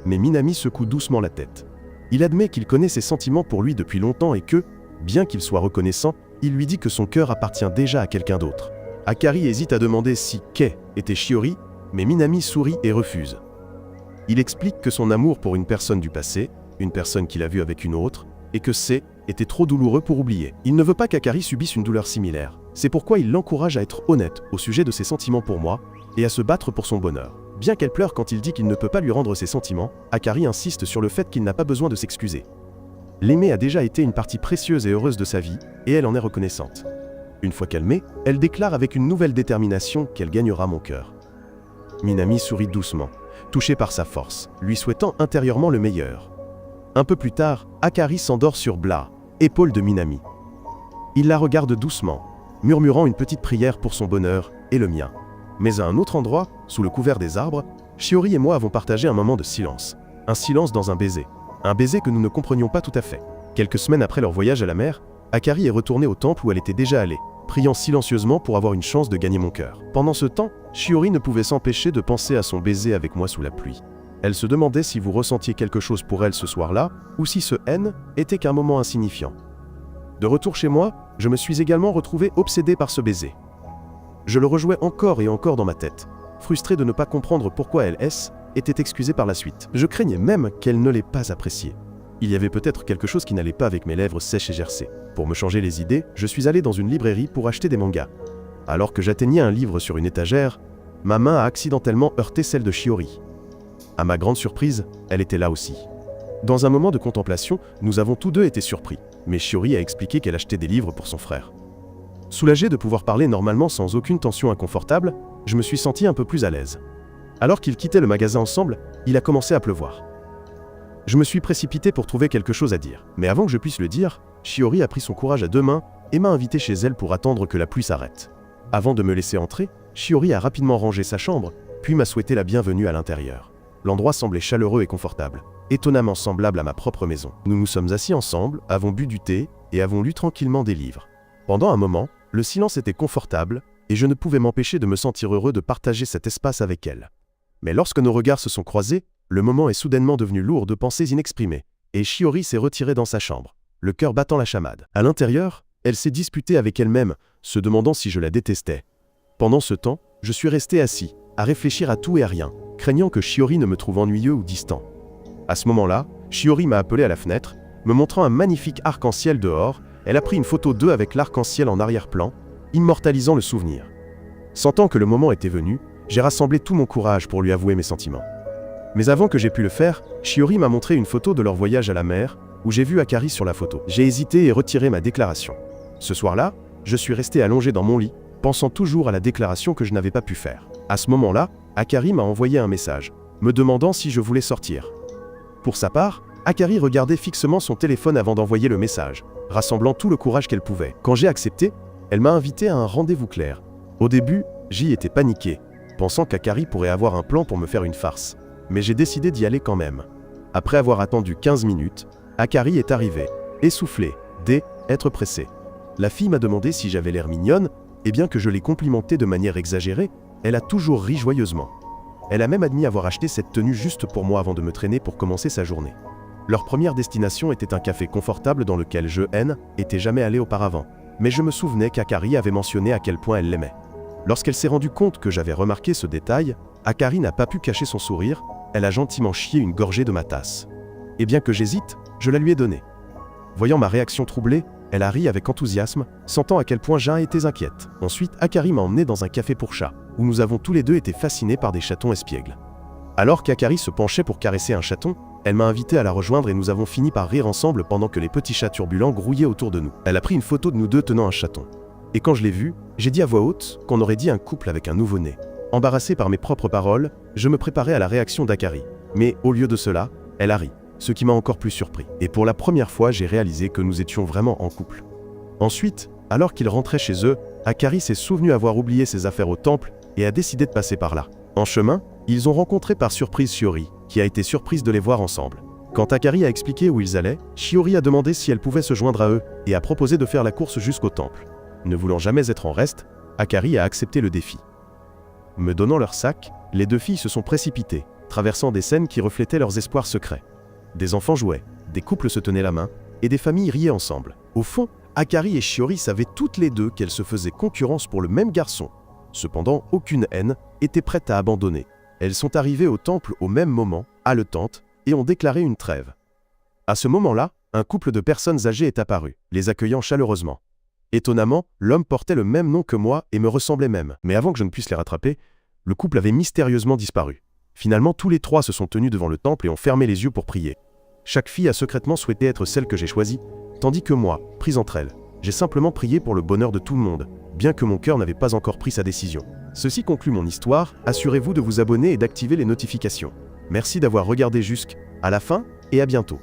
Mais Minami secoue doucement la tête. Il admet qu'il connaît ses sentiments pour lui depuis longtemps et que, bien qu'il soit reconnaissant, il lui dit que son cœur appartient déjà à quelqu'un d'autre. Akari hésite à demander si Kei était Shiori, mais Minami sourit et refuse. Il explique que son amour pour une personne du passé, une personne qu'il a vue avec une autre, et que c'est était trop douloureux pour oublier. Il ne veut pas qu'Akari subisse une douleur similaire. C'est pourquoi il l'encourage à être honnête au sujet de ses sentiments pour moi et à se battre pour son bonheur. Bien qu'elle pleure quand il dit qu'il ne peut pas lui rendre ses sentiments, Akari insiste sur le fait qu'il n'a pas besoin de s'excuser. L'aimer a déjà été une partie précieuse et heureuse de sa vie, et elle en est reconnaissante. Une fois qu'elle m'est, elle déclare avec une nouvelle détermination qu'elle gagnera mon cœur. Minami sourit doucement, touché par sa force, lui souhaitant intérieurement le meilleur. Un peu plus tard, Akari s'endort sur Bla, épaule de Minami. Il la regarde doucement, murmurant une petite prière pour son bonheur et le mien. Mais à un autre endroit, sous le couvert des arbres, Shiori et moi avons partagé un moment de silence. Un silence dans un baiser. Un baiser que nous ne comprenions pas tout à fait. Quelques semaines après leur voyage à la mer, Akari est retournée au temple où elle était déjà allée, priant silencieusement pour avoir une chance de gagner mon cœur. Pendant ce temps, Shiori ne pouvait s'empêcher de penser à son baiser avec moi sous la pluie. Elle se demandait si vous ressentiez quelque chose pour elle ce soir-là, ou si ce haine était qu'un moment insignifiant. De retour chez moi, je me suis également retrouvé obsédé par ce baiser. Je le rejouais encore et encore dans ma tête, frustré de ne pas comprendre pourquoi elle était excusée par la suite. Je craignais même qu'elle ne l'ait pas apprécié. Il y avait peut-être quelque chose qui n'allait pas avec mes lèvres sèches et gercées. Pour me changer les idées, je suis allé dans une librairie pour acheter des mangas. Alors que j'atteignais un livre sur une étagère, ma main a accidentellement heurté celle de Shiori. À ma grande surprise, elle était là aussi. Dans un moment de contemplation, nous avons tous deux été surpris, mais Shiori a expliqué qu'elle achetait des livres pour son frère. Soulagé de pouvoir parler normalement sans aucune tension inconfortable, je me suis senti un peu plus à l'aise. Alors qu'ils quittaient le magasin ensemble, il a commencé à pleuvoir. Je me suis précipité pour trouver quelque chose à dire, mais avant que je puisse le dire, Shiori a pris son courage à deux mains et m'a invité chez elle pour attendre que la pluie s'arrête. Avant de me laisser entrer, Shiori a rapidement rangé sa chambre, puis m'a souhaité la bienvenue à l'intérieur. L'endroit semblait chaleureux et confortable, étonnamment semblable à ma propre maison. Nous nous sommes assis ensemble, avons bu du thé et avons lu tranquillement des livres. Pendant un moment, le silence était confortable et je ne pouvais m'empêcher de me sentir heureux de partager cet espace avec elle. Mais lorsque nos regards se sont croisés, le moment est soudainement devenu lourd de pensées inexprimées, et Shiori s'est retirée dans sa chambre, le cœur battant la chamade. À l'intérieur, elle s'est disputée avec elle-même, se demandant si je la détestais. Pendant ce temps, je suis resté assis, à réfléchir à tout et à rien, craignant que Shiori ne me trouve ennuyeux ou distant. À ce moment-là, Shiori m'a appelé à la fenêtre, me montrant un magnifique arc-en-ciel dehors. Elle a pris une photo d'eux avec l'arc-en-ciel en arrière-plan, immortalisant le souvenir. Sentant que le moment était venu, j'ai rassemblé tout mon courage pour lui avouer mes sentiments. Mais avant que j'aie pu le faire, Shiori m'a montré une photo de leur voyage à la mer, où j'ai vu Akari sur la photo. J'ai hésité et retiré ma déclaration. Ce soir-là, je suis resté allongé dans mon lit, pensant toujours à la déclaration que je n'avais pas pu faire. À ce moment-là, Akari m'a envoyé un message, me demandant si je voulais sortir. Pour sa part, Akari regardait fixement son téléphone avant d'envoyer le message, rassemblant tout le courage qu'elle pouvait. Quand j'ai accepté, elle m'a invité à un rendez-vous clair. Au début, j'y étais paniqué, pensant qu'Akari pourrait avoir un plan pour me faire une farce. Mais j'ai décidé d'y aller quand même. Après avoir attendu 15 minutes, Akari est arrivée, essoufflée, être pressée. La fille m'a demandé si j'avais l'air mignonne, et bien que je l'ai complimentée de manière exagérée, elle a toujours ri joyeusement. Elle a même admis avoir acheté cette tenue juste pour moi avant de me traîner pour commencer sa journée. Leur première destination était un café confortable dans lequel je n'étais jamais allé auparavant, mais je me souvenais qu'Akari avait mentionné à quel point elle l'aimait. Lorsqu'elle s'est rendue compte que j'avais remarqué ce détail, Akari n'a pas pu cacher son sourire, elle a gentiment chié une gorgée de ma tasse. Et bien que j'hésite, je la lui ai donnée. Voyant ma réaction troublée, elle a ri avec enthousiasme, sentant à quel point j'étais inquiète. Ensuite, Akari m'a emmené dans un café pour chats, où nous avons tous les deux été fascinés par des chatons espiègles. Alors qu'Akari se penchait pour caresser un chaton, elle m'a invité à la rejoindre et nous avons fini par rire ensemble pendant que les petits chats turbulents grouillaient autour de nous. Elle a pris une photo de nous deux tenant un chaton. Et quand je l'ai vu, j'ai dit à voix haute qu'on aurait dit un couple avec un nouveau-né. Embarrassé par mes propres paroles, je me préparais à la réaction d'Akari. Mais au lieu de cela, elle a ri, ce qui m'a encore plus surpris. Et pour la première fois, j'ai réalisé que nous étions vraiment en couple. Ensuite, Alors qu'ils rentraient chez eux, Akari s'est souvenu avoir oublié ses affaires au temple et a décidé de passer par là. En chemin, ils ont rencontré par surprise Shiori, qui a été surprise de les voir ensemble. Quand Akari a expliqué où ils allaient, Shiori a demandé si elle pouvait se joindre à eux et a proposé de faire la course jusqu'au temple. Ne voulant jamais être en reste, Akari a accepté le défi. Me donnant leur sac, les deux filles se sont précipitées, traversant des scènes qui reflétaient leurs espoirs secrets. Des enfants jouaient, des couples se tenaient la main, et des familles riaient ensemble. Au fond, Akari et Shiori savaient toutes les deux qu'elles se faisaient concurrence pour le même garçon. Cependant, aucune haine était prête à abandonner. Elles sont arrivées au temple au même moment, haletantes, et ont déclaré une trêve. À ce moment-là, un couple de personnes âgées est apparu, les accueillant chaleureusement. Étonnamment, l'homme portait le même nom que moi et me ressemblait même. Mais avant que je ne puisse les rattraper, le couple avait mystérieusement disparu. Finalement, tous les trois se sont tenus devant le temple et ont fermé les yeux pour prier. Chaque fille a secrètement souhaité être celle que j'ai choisie, tandis que moi, prise entre elles, j'ai simplement prié pour le bonheur de tout le monde, bien que mon cœur n'avait pas encore pris sa décision. Ceci conclut mon histoire, assurez-vous de vous abonner et d'activer les notifications. Merci d'avoir regardé jusqu'à la fin, et à bientôt.